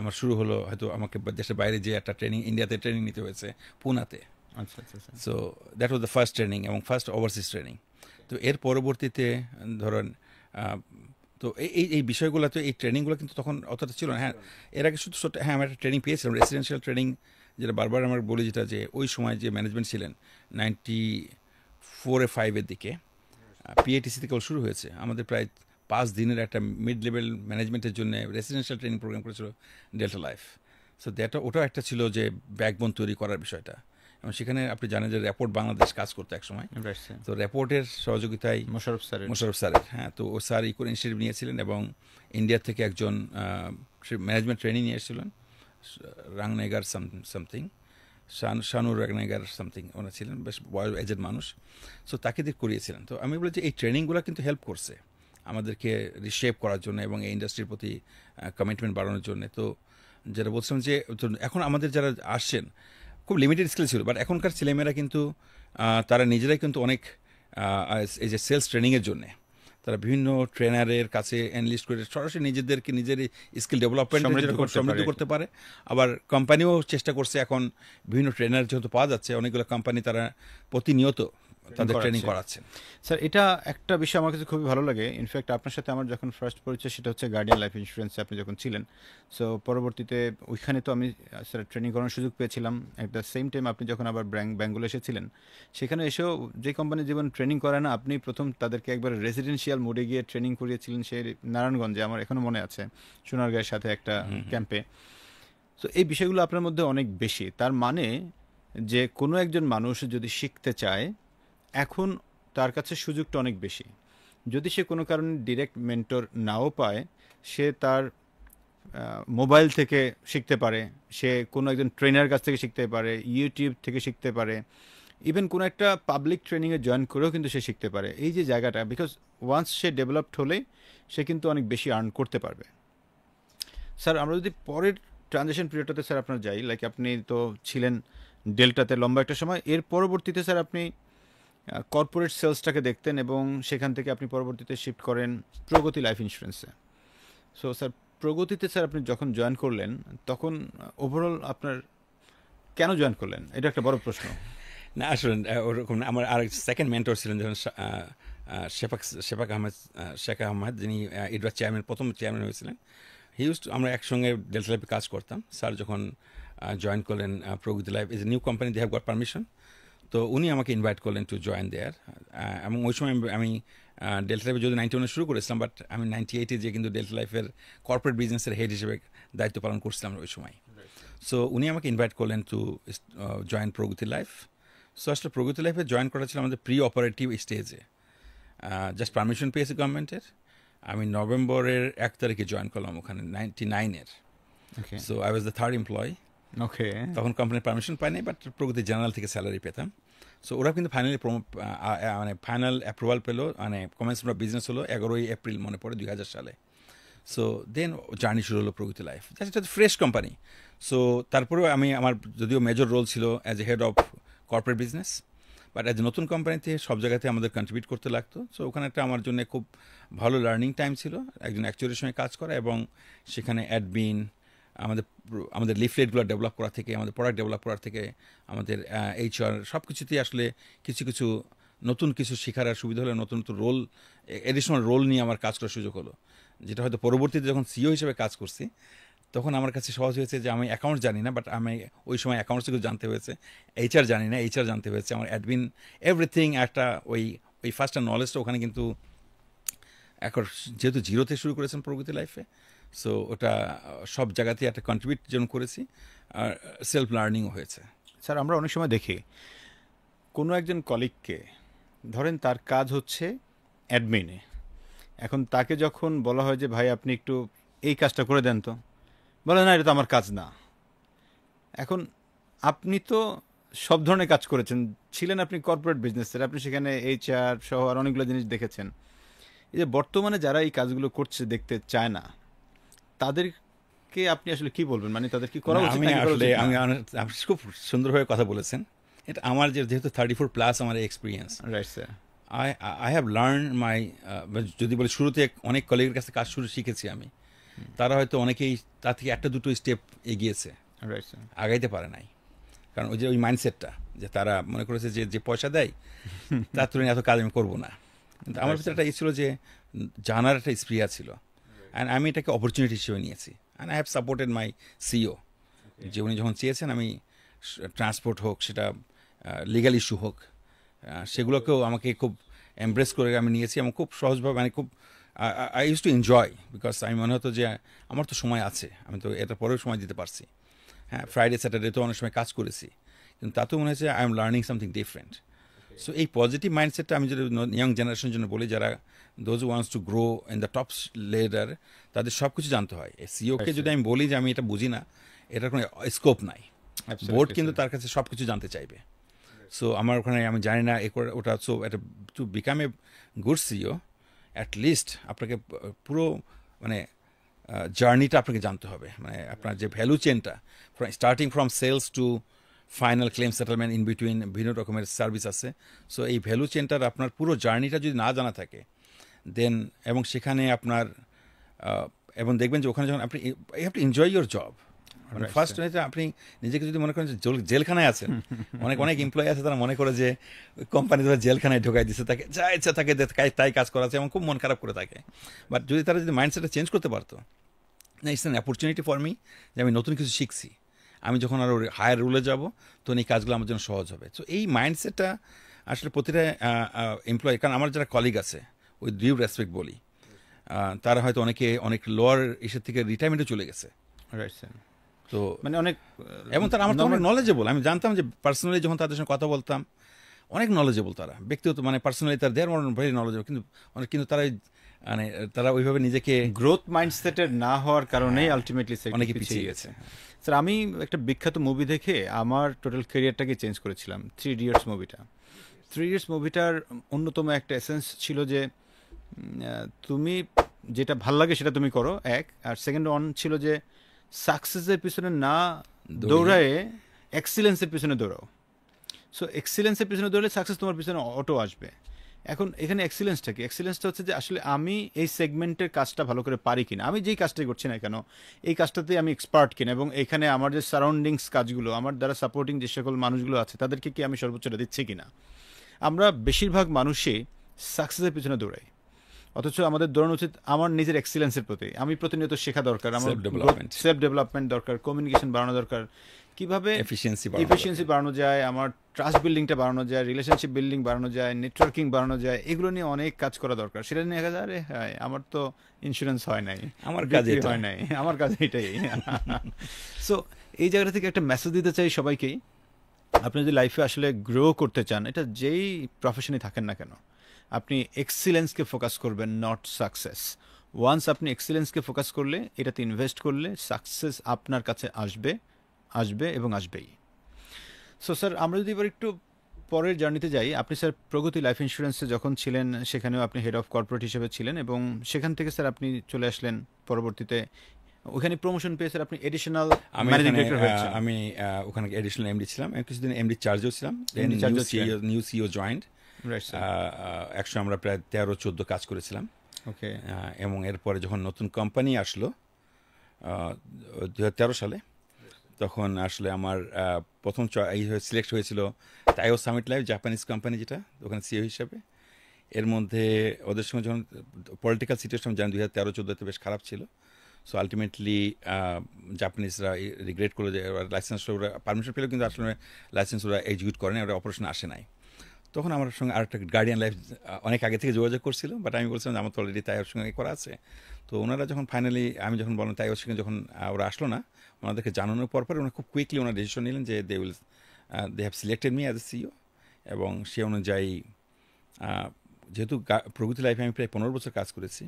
Speaker 2: আমার শুরু হলো। হয়তো আমাকে দেশের বাইরে যে একটা ট্রেনিং, ইন্ডিয়াতে ট্রেনিং নিতে হয়েছে, পুনাতে।
Speaker 1: আচ্ছা আচ্ছা।
Speaker 2: So that was the first training এবং ফার্স্ট ওভারসিজ ট্রেনিং। তো এর পরবর্তীতে ধরেন তো এই বিষয়গুলো, তো এই ট্রেনিংগুলো কিন্তু তখন অতটা ছিল না। হ্যাঁ, এর আগে শুধু হ্যাঁ আমি একটা ট্রেনিং পেয়েছিলাম, রেসিডেন্সিয়াল ট্রেনিং, যেটা বারবার আমরা বলি, যেটা যে ওই সময় যে ম্যানেজমেন্ট ছিলেন 94-5-এর দিকে পিএটিসি থেকে শুরু হয়েছে। আমাদের প্রায় 5 দিনের একটা মিড লেভেল ম্যানেজমেন্টের জন্য রেসিডেন্সিয়াল ট্রেনিং প্রোগ্রাম করেছিল ডেল্টা লাইফ। সো ওটাও একটা ছিল যে ব্যাকবোন তৈরি করার বিষয়টা, এবং সেখানে আপনি জানেন যে র্যাপোর্ট বাংলাদেশ কাজ করতো এক সময়। তো র্যাপোর্টের সহযোগিতায় মোশাররফ স্যারের, হ্যাঁ, তো ও স্যার ইনিশিয়েটিভ নিয়েছিলেন এবং ইন্ডিয়া থেকে একজন ম্যানেজমেন্ট ট্রেনিং নিয়ে এসেছিলেন, রাংনেগার সামথিং, শানুর রাংনেগার সামথিং, ওরা ছিলেন বেশ এজেড মানুষ। সো তাকে দিয়ে করিয়েছিলেন। তো আমি বলি যে এই ট্রেনিংগুলো কিন্তু হেল্প করছে আমাদেরকে রিশেপ করার জন্য এবং এই ইন্ডাস্ট্রির প্রতি কমিটমেন্ট বাড়ানোর জন্য। তো যেটা বলছিলাম যে এখন আমাদের যারা আসছেন খুব লিমিটেড স্কিল ছিল, বাট এখনকার ছেলেমেয়েরা কিন্তু তারা নিজেরাই কিন্তু অনেক এই যে সেলস ট্রেনিংয়ের জন্যে তারা বিভিন্ন ট্রেনারের কাছে এনলিস্ট করে সরাসরি নিজের স্কিল ডেভেলপমেন্ট সমৃদ্ধ করতে পারে। আবার কোম্পানিও চেষ্টা করছে, এখন বিভিন্ন ট্রেনার যেহেতু পাওয়া যাচ্ছে, অনেকগুলো কোম্পানি তারা প্রতিনিয়ত তাদের ট্রেনিং করাচ্ছে।
Speaker 1: স্যার, এটা একটা বিষয় আমার কাছে খুবই ভালো লাগে। ইনফ্যাক্ট আপনার সাথে আমার যখন ফার্স্ট পরিচয় সেটা হচ্ছে গার্ডিয়ান লাইফ ইন্স্যুরেন্সে আপনি যখন ছিলেন। সো পরবর্তীতে ওইখানে তো আমি স্যার ট্রেনিং করানোর সুযোগ পেয়েছিলাম। অ্যাট দ্য সেম টাইম আপনি যখন আবার বেঙ্গলে এসেছিলেন, সেখানে এসেও যে কোম্পানি জীবন ট্রেনিং করে না, আপনি প্রথম তাদেরকে একবার রেসিডেন্সিয়াল মোডে গিয়ে ট্রেনিং করিয়েছিলেন সেই নারায়ণগঞ্জে, আমার এখনও মনে আছে, সোনারগাঁয়ের সাথে একটা ক্যাম্পে। সো এই বিষয়গুলো আপনার মধ্যে অনেক বেশি। তার মানে যে কোনো একজন মানুষ যদি শিখতে চায়, এখন তার কাছে সুযোগটা অনেক বেশি। যদি সে কোনো কারণে ডিরেক্ট মেন্টর নাও পায়, সে তার মোবাইল থেকে শিখতে পারে, সে কোনো একজন ট্রেনার কাছ থেকে শিখতে পারে, ইউটিউব থেকে শিখতে পারে, ইভেন কোনো একটা পাবলিক ট্রেনিংয়ে জয়েন করেও কিন্তু সে শিখতে পারে। এই যে জায়গাটা, বিকজ ওয়ান্স সে ডেভেলপড হলে সে কিন্তু অনেক বেশি আর্ন করতে পারবে। স্যার, আমরা যদি পরের ট্রানজিশন পিরিয়ডটাতে স্যার আপনার যাই, লাইক আপনি তো ছিলেন ডেল্টাতে লম্বা একটা সময়, এর পরবর্তীতে স্যার আপনি কর্পোরেট সেলসটাকে দেখতেন এবং সেখান থেকে আপনি পরবর্তীতে শিফট করেন প্রগতি লাইফ ইন্স্যুরেন্সে। সো স্যার, প্রগতিতে স্যার আপনি যখন জয়েন করলেন, তখন ওভারঅল আপনার কেন জয়েন করলেন, এটা একটা বড় প্রশ্ন।
Speaker 2: না, আসলে ওরকম আমার আর সেকেন্ড মেন্টর ছিলেন যখন শেখ আহমেদ, যিনি ইডরা প্রথম চেয়ারম্যান হয়েছিলেন। আমরা একসঙ্গে ডেল্টা লাইফে কাজ করতাম। স্যার যখন জয়েন করলেন Pragati life, is a new company, they have got permission. তো উনি আমাকে ইনভাইট করলেন টু জয়েন দেয়ার, এবং ওই সময় আমি ডেল্টা লাইফে যদি 91 শুরু করেছিলাম, বাট আমি 98-এ যে কিন্তু ডেল্টা লাইফের কর্পোরেট বিজনেসের হেড হিসেবে দায়িত্ব পালন করছিলাম ওই সময়। সো উনি আমাকে ইনভাইট করলেন to join Pragati Life. So আসলে প্রগতি লাইফে জয়েন করা ছিল আমাদের প্রি অপারেটিভ স্টেজে, জাস্ট পারমিশন পেয়েছি গভর্নমেন্টের। আমি নভেম্বরের 1 তারিখে জয়েন করলাম ওখানে 99-এর। So I was the third employee.
Speaker 1: Okay,
Speaker 2: তখন কোম্পানির পারমিশন পাইনি, বাট প্রগতি জেনারেল থেকে স্যালারি পেতাম। সো ওরা কিন্তু ফাইনালি মানে ফাইনাল অ্যাপ্রুভাল পেলো, মানে কমেন্সমেন্ট অফ বিজনেস হলো 11ই এপ্রিল মনে পড়ে 2000 সালে। সো দেন জার্নি শুরু হলো প্রগতি লাইফ। জাস্ট এটা ফ্রেশ কোম্পানি। সো তারপরেও আমার যদিও মেজর রোল ছিল as a head of corporate business, but as a নতুন কোম্পানিতে সব জায়গাতে আমাদের কন্ট্রিবিউট করতে লাগতো। সো ওখানে একটা আমার জন্য খুব ভালো লার্নিং টাইম ছিল, একজন অ্যাকচুয়ারির সঙ্গে কাজ করা, এবং সেখানে অ্যাডমিন, আমাদের লিফলেটগুলো ডেভেলপ করা থেকে, আমাদের প্রোডাক্ট ডেভেলপ করার থেকে, আমাদের HR সব কিছুতেই আসলে কিছু কিছু নতুন কিছু শেখার আর সুবিধা হলো, নতুন নতুন রোল, এডিশনাল রোল নিয়ে আমার কাজ করার সুযোগ হলো, যেটা হয়তো পরবর্তীতে যখন CEO হিসেবে কাজ করছি তখন আমার কাছে সহজ হয়েছে যে আমি অ্যাকাউন্টস জানি না, বাট আমি ওই সময় অ্যাকাউন্টস থেকে জানতে হয়েছে। HR জানি না, HR জানতে হয়েছে। আমার অ্যাডমিন এভরিথিং একটা ওই ফার্স্ট নলেজটা ওখানে কিন্তু এখন যেহেতু জিরোতে শুরু করেছেন প্রগতি লাইফে, সো ওটা সব জায়গাতেই একটা কন্ট্রিবিউট যেমন করেছি, আর সেলফ লার্নিংও হয়েছে।
Speaker 1: স্যার আমরা অনেক সময় দেখি কোনো একজন কলিগকে, ধরেন তার কাজ হচ্ছে অ্যাডমিনে, এখন তাকে যখন বলা হয় যে ভাই আপনি একটু এই কাজটা করে দেন, তো বলে না এটা তো আমার কাজ না। এখন আপনি তো সব ধরনের কাজ করেছেন, ছিলেন আপনি কর্পোরেট বিজনেসের, আপনি সেখানে HR সহ আর অনেকগুলো জিনিস দেখেছেন। এই যে বর্তমানে যারা এই কাজগুলো করছে, দেখতে চায় না, তাদেরকে আপনি আসলে কি বলবেন? মানে তাদের কি করা উচিত?
Speaker 2: আপনি খুব সুন্দরভাবে কথা বলেছেন। এটা আমার যেহেতু 34+ আমার experience,
Speaker 1: right sir.
Speaker 2: I have learn মাই, যদি বলি শুরুতে অনেক কলিগের কাছে কাজ শিখেছি আমি, তারা হয়তো অনেকেই তার থেকে একটা দুটো স্টেপ এগিয়েছে,
Speaker 1: রাইট স্যার।
Speaker 2: আগাইতে পারে নাই, কারণ ওই মাইন্ডসেটটা যে তারা মনে করেছে যে পয়সা দেয় তার তুলনায় এত কাজ আমি করবো না। কিন্তু আমার ভিতরে একটা ছিল যে জানার একটা স্প্রিয়া ছিল, অ্যান্ড আমি এটাকে অপরচুনিটি হিসেবে নিয়েছি। And I have supported my CEO, যে উনি যখন চেয়েছেন আমি ট্রান্সপোর্ট হোক, সেটা লিগাল ইস্যু হোক, সেগুলোকেও আমাকে খুব এমব্রেস করে আমি নিয়েছি, এবং খুব সহজভাবে, মানে খুব I use to enjoy, because আমি মনে হতো যে আমার তো সময় আছে, আমি তো এটা পরেও সময় দিতে পারছি। হ্যাঁ, ফ্রাইডে স্যাটারডে তো অনেক সময় কাজ করেছি, কিন্তু তাতেও মনে হয়েছে I am learning something different. So এই পজিটিভ মাইন্ডসেটটা আমি যদি ইয়াং জেনারেশনের জন্য বলি, যারা those wants to grow in the top ladder, তাদের সব কিছু জানতে হয়। CEOকে যদি আমি বলি যে আমি এটা বুঝি না, এটার কোনো স্কোপ নাই। বোর্ড কিন্তু তার কাছে সব কিছু জানতে চাইবে। সো আমার ওখানে আমি জানি না ওটা, সো এটা to become a good CEO at least আপনাকে পুরো মানে জার্নিটা আপনাকে জানতে হবে, মানে আপনার যে ভ্যালু চেনটা, starting from sales to final claim settlement, in between বিভিন্ন রকমের সার্ভিস আছে। সো এই ভ্যালু চেনটার আপনার পুরো জার্নিটা যদি না জানা থাকে দেন, এবং সেখানে আপনার এবং দেখবেন যে ওখানে যখন আপনি you have to enjoy your job. মানে ফার্স্ট হয়েছে আপনি নিজেকে যদি মনে করেন যে জেলখানায় আছেন, অনেক এমপ্লয়ি আছে তারা মনে করে যে কোম্পানি ধরে জেলখানায় ঢোকাই দিচ্ছে, তাকে যা ইচ্ছা তাকে তাই কাজ করা আছে, এবং খুব মন খারাপ করে থাকে। বাট যদি তারা যদি মাইন্ডসেটটা চেঞ্জ করতে পারতো, না it's an opportunity for me, যে আমি নতুন কিছু শিখছি, আমি যখন আরও হায়ার রুলে যাব তখন এই কাজগুলো আমার জন্য সহজ হবে। তো এই মাইন্ডসেটটা আসলে প্রতিটা এমপ্লয়ি, কারণ আমার যারা কলিগ আছে উইথ ডিউ রেসপেক্ট বলি, তারা হয়তো অনেক লোয়ার ইসের থেকে রিটায়ারমেন্টে চলে গেছে।
Speaker 1: Right sir.
Speaker 2: তো
Speaker 1: মানে অনেক,
Speaker 2: এবং তারা আমার তো অনেক নলেজেবল, আমি জানতাম যে পার্সোনালি যখন তাদের সঙ্গে কথা বলতাম অনেক নলেজেবল তারা, ব্যক্তিগত মানে পার্সোনালি তার দেয়ার ভেরি নলেজেবল, কিন্তু তারা মানে তারা ওইভাবে নিজেকে
Speaker 1: গ্রোথ মাইন্ডসেটের না হওয়ার কারণেই আলটিমেটলি
Speaker 2: অনেকে পিছিয়ে গেছে।
Speaker 1: স্যার আমি একটা বিখ্যাত মুভি দেখে আমার টোটাল ক্যারিয়ারটাকে চেঞ্জ করেছিলাম, 3 Idiots মুভিটা। 3 Idiots মুভিটার অন্যতম একটা এসেন্স ছিল যে তুমি যেটা ভাল লাগে সেটা তুমি করো, আর সেকেন্ড অন ছিল যে সাকসেসের পিছনে না দৌড়ায় এক্সিলেন্সের পিছনে দৌড়াও। সো এক্সিলেন্সের পিছনে দৌড়লে সাকসেস তোমার পিছনে অটো আসবে। এখন এখানে এক্সিলেন্সটা কি? এক্সিলেন্সটা হচ্ছে যে আসলে আমি এই সেগমেন্টের কাজটা ভালো করে পারি কিনা, আমি যেই কাজটাই করছি না কেন এই কাজটাতে আমি এক্সপার্ট কিনা, এবং এখানে আমার যে সারাউন্ডিংস কাজগুলো, আমার দ্বারা সাপোর্টিং যে সকল মানুষগুলো আছে তাদেরকে কি আমি সর্বোচ্চটা দিচ্ছি কিনা। আমরা বেশিরভাগ মানুষই সাকসেসের পিছনে দৌড়াই, অথচ আমাদের দৌড়ানো উচিত আমার নিজের এক্সিলেন্সের প্রতি। আমি প্রতিনিয়ত শেখা দরকার, আমার সেলফ ডেভেলপমেন্ট দরকার, কমিউনিকেশন বাড়ানো দরকার, কিভাবে এফিসিয়েন্সি বাড়ানো যায়, আমার ট্রাস্ট বিল্ডিংটা বাড়ানো যায়, রিলেশনশিপ বিল্ডিং বাড়ানো যায়, নেটওয়ার্কিং বাড়ানো যায়, এগুলো নিয়ে অনেক কাজ করা দরকার। সেটা নিয়ে দেখা যায় আরে হ্যাঁ আমার তো ইন্স্যুরেন্স হয় নাই,
Speaker 2: আমার কাজ
Speaker 1: হয় নাই, আমার কাজ এটাই। সো এই জায়গা থেকে একটা মেসেজ দিতে চাই সবাইকেই, আপনি যদি লাইফে আসলে গ্রো করতে চান, এটা যেই প্রফেশনে থাকেন না কেন, আপনি এক্সিলেন্সকে ফোকাস করবেন, নট সাকসেস। ওয়ান্স আপনি এক্সিলেন্সকে ফোকাস করলে, এটাতে ইনভেস্ট করলে, সাকসেস আপনার কাছে আসবে, আসবে এবং আসবেই। সো স্যার আমরা যদি এবার একটু পরের জার্নিতে যাই, আপনি স্যার প্রগতি লাইফ ইন্স্যুরেন্সে যখন ছিলেন সেখানেও আপনি হেড অফ কর্পোরেট হিসেবে ছিলেন, এবং সেখান থেকে স্যার আপনি চলে আসলেন পরবর্তীতে ওখানে প্রমোশন পেয়ে স্যার আপনি এডিশনাল ম্যানেজিং ডিরেক্টর হয়েছেন।
Speaker 2: আমি ওখানে এডিশনাল এমডি ছিলাম, কিছুদিন এমডি চার্জেও ছিলাম, নিউ সিইও জয়েন্ট। একশো আমরা প্রায় 13-14 কাজ করেছিলাম।
Speaker 1: ওকে।
Speaker 2: এবং এরপরে যখন নতুন কোম্পানি আসলো 2013 সালে, তখন আসলে আমার প্রথম সিলেক্ট হয়েছিল তাইও সামিট লাইফ, জাপানিজ কোম্পানি, যেটা ওখানে সিইও হিসাবে। এর মধ্যে ওদের সঙ্গে যখন পলিটিক্যাল সিচুয়েশন জানি 2013-14 বেশ খারাপ ছিল, সো আলটিমেটলি জাপানিজরা রিগ্রেট করলো যে লাইসেন্স ওরা পারমিশন পেলেও কিন্তু আসলে লাইসেন্স ওরা এক্সিকিউট করেনি, ওরা অপারেশন আসে নাই। তখন আমার সঙ্গে আরেকটা গার্ডিয়ান লাইফ অনেক আগে থেকে যোগাযোগ করছিল, বাট আমি বলছিলাম যে আমার তো অলরেডি তাইওর সঙ্গে করা আছে। তো ওনারা যখন ফাইনালি আমি যখন বললাম তাইওর সঙ্গে যখন ওরা আসলো না, ওনাদেরকে জানানোর পর ওনারা খুব কুইকলি ওনারা ডিসিশন নিলেন যে they have selected me as a CEO. এবং সে অনুযায়ী যেহেতু প্রগতি লাইফে আমি প্রায় 15 বছর কাজ করেছি,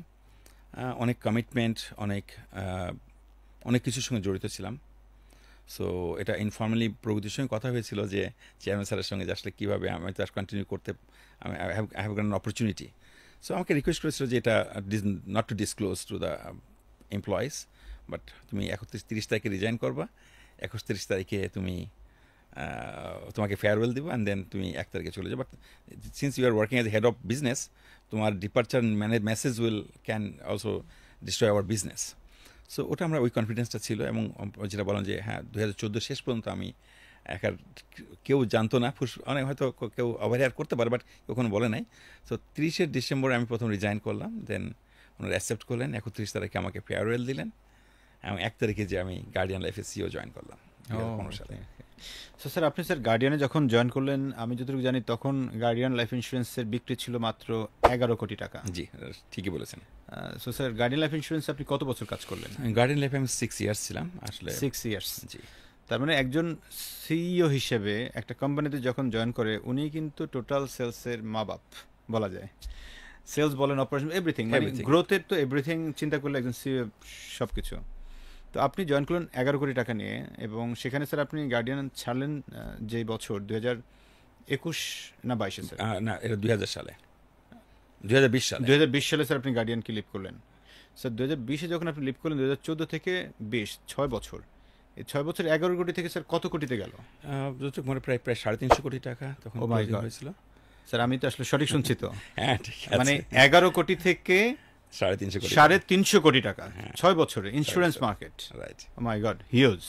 Speaker 2: অনেক কমিটমেন্ট, অনেক কিছুর সঙ্গে জড়িত ছিলাম। সো এটা ইনফর্মালি প্রগতির সঙ্গে কথা হয়েছিল যে চেয়ারম্যান স্যারের সঙ্গে যে আসলে কীভাবে আমি তো কন্টিনিউ করতে, I have got an opportunity. So আমাকে রিকোয়েস্ট করেছিল যে এটা not to disclose to the employees, but তুমি 31 তারিখে রিজাইন করবা, 31 তারিখে তুমি তোমাকে ফেয়ারওয়েল দিব, অ্যান্ড দেন তুমি 1 তারিখে চলে যাও। But since you are working as a head of business, তোমার departure message can also destroy our business. So ওটা আমরা ওই কনফিডেন্সটা ছিল। এবং যেটা বললাম যে হ্যাঁ 2014 শেষ পর্যন্ত আমি একার, কেউ জানতো না, অনেক হয়তো কেউ অবহেয়ার করতে পারে, বাট কখনো বলে নাই। সো 30শে ডিসেম্বর আমি প্রথম রিজাইন করলাম, দেন ওনারা অ্যাকসেপ্ট করলেন, 31 তারিখে আমাকে ফেয়ারওয়েল দিলেন, এবং 1 তারিখে যে আমি গার্ডিয়ান লাইফে সিইও জয়েন করলাম 2015 সালে।
Speaker 1: সো স্যার আপনি স্যার গার্ডিয়ানে যখন জয়েন করলেন, আমি যতটুকু জানি তখন গার্ডিয়ান লাইফ ইন্স্যুরেন্সের বিক্রি ছিল মাত্র 11 কোটি টাকা।
Speaker 2: জি ঠিকই বলেছেন।
Speaker 1: So sir guardian life insurance আপনি কত বছর কাজ করলেন?
Speaker 2: গার্ডিয়ান লাইফে আমি 6 ইয়ার্স ছিলাম আসলে।
Speaker 1: 6 ইয়ার্স।
Speaker 2: জি।
Speaker 1: তার মানে একজন সিইও হিসেবে একটা কোম্পানিতে যখন জয়েন করে, উনি কিন্তু টোটাল সেলসের মা বাপ বলা যায়। সেলস বলেন, অপারেশন, এভরিথিং, মানে গ্রোথের তো এভরিথিং চিন্তা করলে একজন সিইও সব কিছু। তো আপনি জয়েন করলেন 11 কোটি টাকা নিয়ে, এবং সেখানে স্যার আপনি গার্ডিয়ান ছাড়লেন যে বছর 2021 না 22 স্যার?
Speaker 2: না, এটা 2000 সালে, 2020 সালে।
Speaker 1: 2020 সালে স্যার আপনি গার্ডিয়ানকে লিভ করলেন। স্যার 2020-এ যখন আপনি লিভ করলেন, 2014 থেকে 20, 6 বছর, এই 6 বছর 11 কোটি থেকে স্যার কত কোটিতে গেল?
Speaker 2: যতটুকু মনে প্রায় 350 কোটি টাকা তখন হয়েছিল।
Speaker 1: স্যার আমি তো আসলে সঠিক শুনছি তো?
Speaker 2: হ্যাঁ ঠিক আছে,
Speaker 1: মানে 11 কোটি থেকে 350 কোটি টাকা 6 বছরে ইন্স্যুরেন্স মার্কেট।
Speaker 2: রাইট।
Speaker 1: ও মাই গড, হিউজ।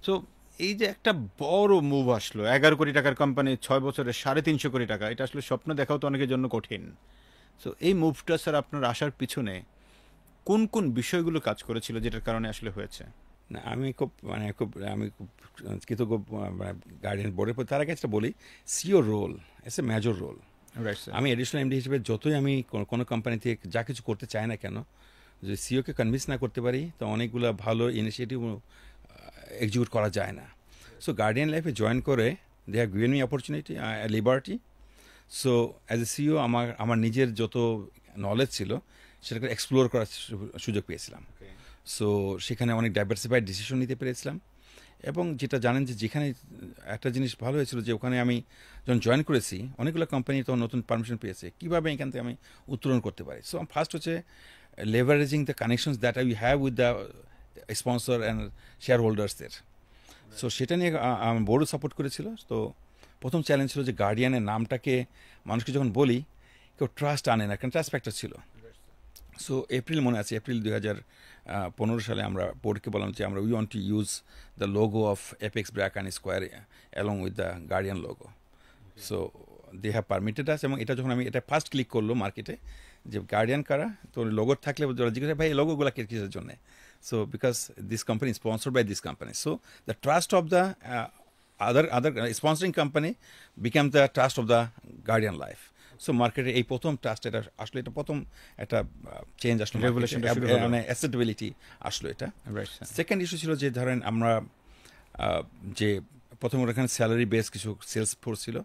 Speaker 1: সো এই যে একটা বড় মুভ আসলো, 11 কোটি টাকার কোম্পানি 6 বছরে 350 কোটি টাকা, এটা আসলে স্বপ্ন দেখাও তো অনেকের জন্য কঠিন। সো এই মুভটা স্যার আপনার আসার পিছনে কোন কোন বিষয়গুলো কাজ করেছিল যেটার কারণে আসলে হয়েছে?
Speaker 2: না আমি খুব কৃতজ্ঞ গার্ডিয়ান বোর্ডের প্রতি। তার আগে একটা বলি, CEO role as a major role. আমি এডিশনাল এমডি হিসেবে যতই আমি কোনো কোম্পানি থেকে যা কিছু করতে চাই না কেন, যদি সিওকে কনভিন্স না করতে পারি তো অনেকগুলো ভালো ইনিশিয়েটিভ এক্সিকিউট করা যায় না। সো গার্ডিয়ান লাইফে জয়েন করে they have given me opportunity, liberty. So as a CEO আমার নিজের যত নলেজ ছিল সেটাকে এক্সপ্লোর করার সুযোগ পেয়েছিলাম। সো সেখানে অনেক ডাইভার্সিফাইড ডিসিশন নিতে পেরেছিলাম। এবং যেটা জানেন যে যেখানে একটা জিনিস ভালো হয়েছিল যে ওখানে আমি যখন জয়েন করেছি অনেকগুলো কোম্পানি তখন নতুন পারমিশন পেয়েছে, কীভাবে এখান থেকে আমি উত্তোলন করতে পারি। সো ফার্স্ট হচ্ছে leveraging the connections that we have with the sponsor and share হোল্ডার্সদের। সো সেটা নিয়ে বোর্ডও সাপোর্ট করেছিল। তো প্রথম চ্যালেঞ্জ ছিল যে গার্ডিয়ানের নামটাকে মানুষকে যখন বলি কেউ ট্রাস্ট আনে না, কারণ ট্রাস্ট ফ্যাক্টর ছিল। সো এপ্রিল মনে আছে, এপ্রিল 2015 সালে আমরা বোর্ডকে বললাম যে আমরা we want to use the logo of Apex BRAC and Square along with the Guardian logo. So they have permitted us, এবং এটা যখন আমি এটা ফার্স্ট ক্লিক করলো মার্কেটে যে গার্ডিয়ান কারা, তো লোগো থাকলে ওরা জিজ্ঞেস ভাই এই লোগোগুলো কিসের জন্য, so because this company sponsored by this company, so the trust of the other sponsoring company became the trust of the guardian life. So মার্কেটে এই প্রথম ট্রাস্ট, এটা আসলে এটা প্রথম একটা চেঞ্জ আসলো,
Speaker 1: Revolution-টা শুরু হলো।
Speaker 2: মানে অ্যাসেটেবিলিটি আসলো এটা।
Speaker 1: Right, sir.
Speaker 2: সেকেন্ড ইস্যু ছিল যে ধরেন আমরা যে প্রথম ওখানে স্যালারি বেস কিছু সেলস ফোর্স ছিল,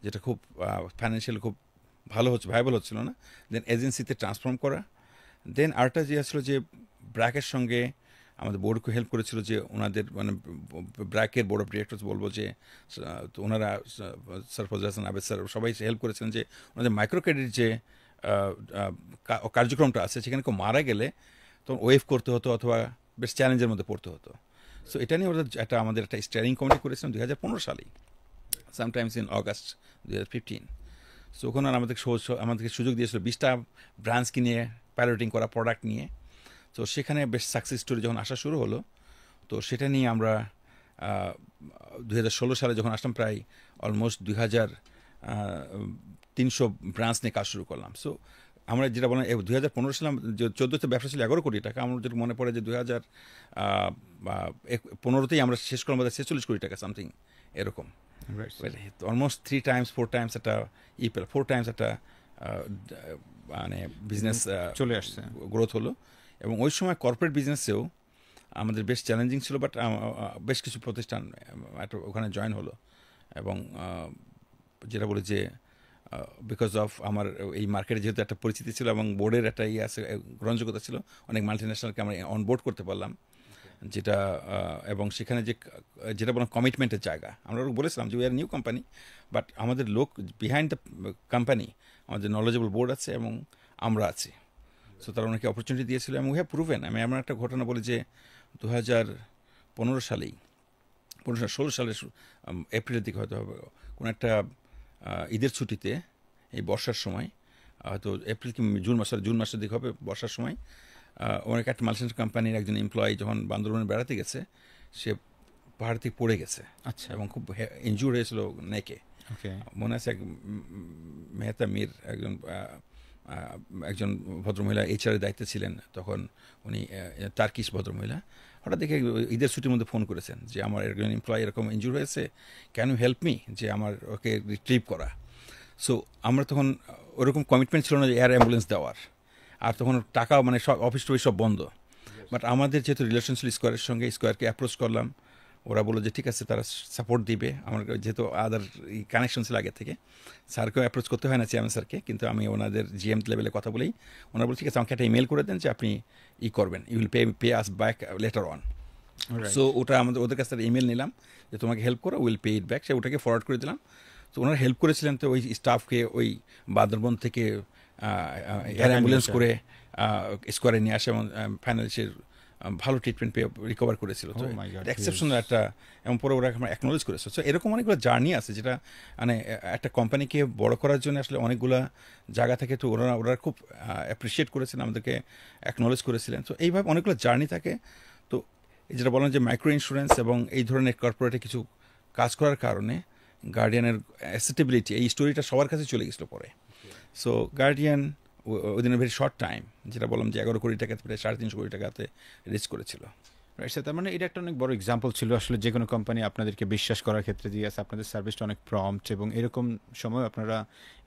Speaker 2: যেটা খুব ফাইন্যান্সিয়ালি খুব ভালো হচ্ছে, ভাইবল হচ্ছিল না। দেন এজেন্সিতে ট্রান্সফর্ম করা। দেন আরেকটা যে আসলো যে ব্র্যাকের সঙ্গে আমাদের বোর্ডকে হেল্প করেছিল, যে ওনাদের মানে ব্র্যাকের বোর্ড অফ ডিরেক্টরস বলবো যে তো ওনারা স্যার ফজল হাসান আবেদ স্যার সবাই হেল্প করেছিলেন যে ওনাদের মাইক্রো ক্রেডিট যে কার্যক্রমটা আছে সেখানে কেউ মারা গেলে তখন ওয়েভ করতে হতো অথবা বেশ চ্যালেঞ্জের মধ্যে পড়তে হতো। সো এটা নিয়ে ওরা আমাদের একটা স্টিয়ারিং কমিটি করেছিলাম 2015 সালেই, সামটাইমস ইন অগাস্ট 2015। সো ওখানে আমাদেরকে সুযোগ দিয়েছিল 20টা ব্রাঞ্চকে নিয়ে পাইলটিং করা প্রোডাক্ট নিয়ে। তো সেখানে বেশ সাকসেস স্টোরি যখন আসা শুরু হলো, তো সেটা নিয়ে আমরা 2016 সালে যখন আসলাম প্রায় অলমোস্ট 2300 ব্রাঞ্চ নিয়ে কাজ শুরু করলাম। সো আমরা যেটা বললাম 2015 সালে 14তে ব্যবসা ছিল 11 কোটি টাকা, আমার যেটা মনে পড়ে যে 2015তেই আমরা শেষ করলাম 46 কোটি টাকা সামথিং এরকম। অলমোস্ট 3 times 4 times একটা 4 times একটা মানে বিজনেস
Speaker 1: চলে আসছে,
Speaker 2: গ্রোথ হলো। এবং ওই সময় কর্পোরেট বিজনেসেও আমাদের বেশ চ্যালেঞ্জিং ছিল, বাট বেশ কিছু প্রতিষ্ঠান ওখানে জয়েন হলো। এবং যেটা বলি যে বিকজ অফ আমার এই মার্কেটে যেহেতু একটা পরিচিতি ছিল এবং বোর্ডের একটা আছে গ্রহণযোগ্যতা ছিল, অনেক মাল্টিন্যাশনালকে আমরা অনবোর্ড করতে পারলাম, যেটা এবং সেখানে যেটা বললাম কমিটমেন্টের জায়গা, আমরা বলেছিলাম যে we are new company, but আমাদের লোক বিহাইন্ড দ্য কোম্পানি, আমাদের নলেজেবল বোর্ড আছে এবং আমরা আছি। সো তারা অনেকে অপরচুনিটি দিয়েছিল এবং উই হ্যাভ প্রুভেন। আমি এমন একটা ঘটনা বলি যে 2016 সালের এপ্রিলের দিকে হয়তো হবে কোনো একটা ঈদের ছুটিতে, এই বর্ষার সময়, হয়তো এপ্রিল কি জুন মাসের দিকে হবে, বর্ষার সময় অনেক একটা মাল্টিনেশনাল কোম্পানির একজন এমপ্লয়ি যখন বান্দরবনে বেড়াতে গেছে, সে পাহাড় থেকে পড়ে গেছে।
Speaker 1: আচ্ছা।
Speaker 2: এবং খুব ইনজুর হয়েছিল নেকে। মনে আছে মেহতা মীর একজন ভদ্রমহিলা এইচআর এর দায়িত্বে ছিলেন তখন, উনি তার্কিশ ভদ্রমহিলা, হঠাৎ দেখে ঈদের ছুটির মধ্যে ফোন করেছেন যে আমার একজন এমপ্লয়ি এরকম ইনজুর হয়েছে, ক্যান ইউ হেল্প মি, যে আমার ওকে রিট্রিভ করা। সো আমরা তখন ওরকম কমিটমেন্ট ছিল না যে এয়ার অ্যাম্বুলেন্স দেওয়ার, আর তখন টাকা মানে সব অফিস টফিস সব বন্ধ। বাট আমাদের যেহেতু রিলেশন ছিল স্কোয়ারের সঙ্গে, স্কোয়ারকে অ্যাপ্রোচ করলাম, ওরা বললো যে ঠিক আছে তারা সাপোর্ট দিবে। আমার যেহেতু আদার কানেকশন ছিল আগে থেকে, স্যারকেও অ্যাপ্রোচ করতে হয় না, চেয়ারম্যান স্যারকে, কিন্তু আমি ওনাদের জিএম লেভেলে কথা বলেই ওনারা বলছি ঠিক আছে আমাকে একটা ইমেল করে দেন যে আপনি করবেন, you will pay us back later on. So ওটা ওদের কাছ থেকে ইমেল নিলাম যে তোমাকে হেল্প করো, উইল পে ইট ব্যাক, সে ওটাকে ফরওয়ার্ড করে দিলাম। তো ওনারা হেল্প করেছিলেন, তো ওই স্টাফকে ওই বান্দরবন থেকে এয়ার অ্যাম্বুলেন্স করে স্কোয়ারে নিয়ে আসে এবং ফাইনালি সে ভালো ট্রিটমেন্ট পেয়ে রিকভার করেছিল। তো এক্সেপশনাল একটা, এবং পরে ওরা অ্যাকনোলেজ করেছে। সো এরকম অনেকগুলো জার্নি আছে যেটা মানে একটা কোম্পানিকে বড় করার জন্য আসলে অনেকগুলো জায়গা থেকে, তো ওরা খুব অ্যাপ্রিসিয়েট করেছেন, আমাদেরকে অ্যাকনোলেজ করেছিলেন। তো এইভাবে অনেকগুলো জার্নি থাকে। তো যেটা বললাম যে মাইক্রো ইন্স্যুরেন্স এবং এই ধরনের কর্পোরেটে কিছু কাজ করার কারণে গার্ডিয়ানের অ্যাসেটেবিলিটি, এই স্টোরিটা সবার কাছে চলে গেছিলো পরে। So guardian within a very short time, যেটা বললাম যে 11 কোটি টাকা প্রায় 350 কোটি টাকাতে রিচ করেছিল।
Speaker 1: রাইট স্যার, তার মানে এটা একটা অনেক বড় এক্সাম্পল ছিল আসলে, যে কোনো কোম্পানি আপনাদেরকে বিশ্বাস করার ক্ষেত্রে দিয়ে আছে, আপনাদের সার্ভিসটা অনেক প্রম্পট এবং এরকম সময় আপনারা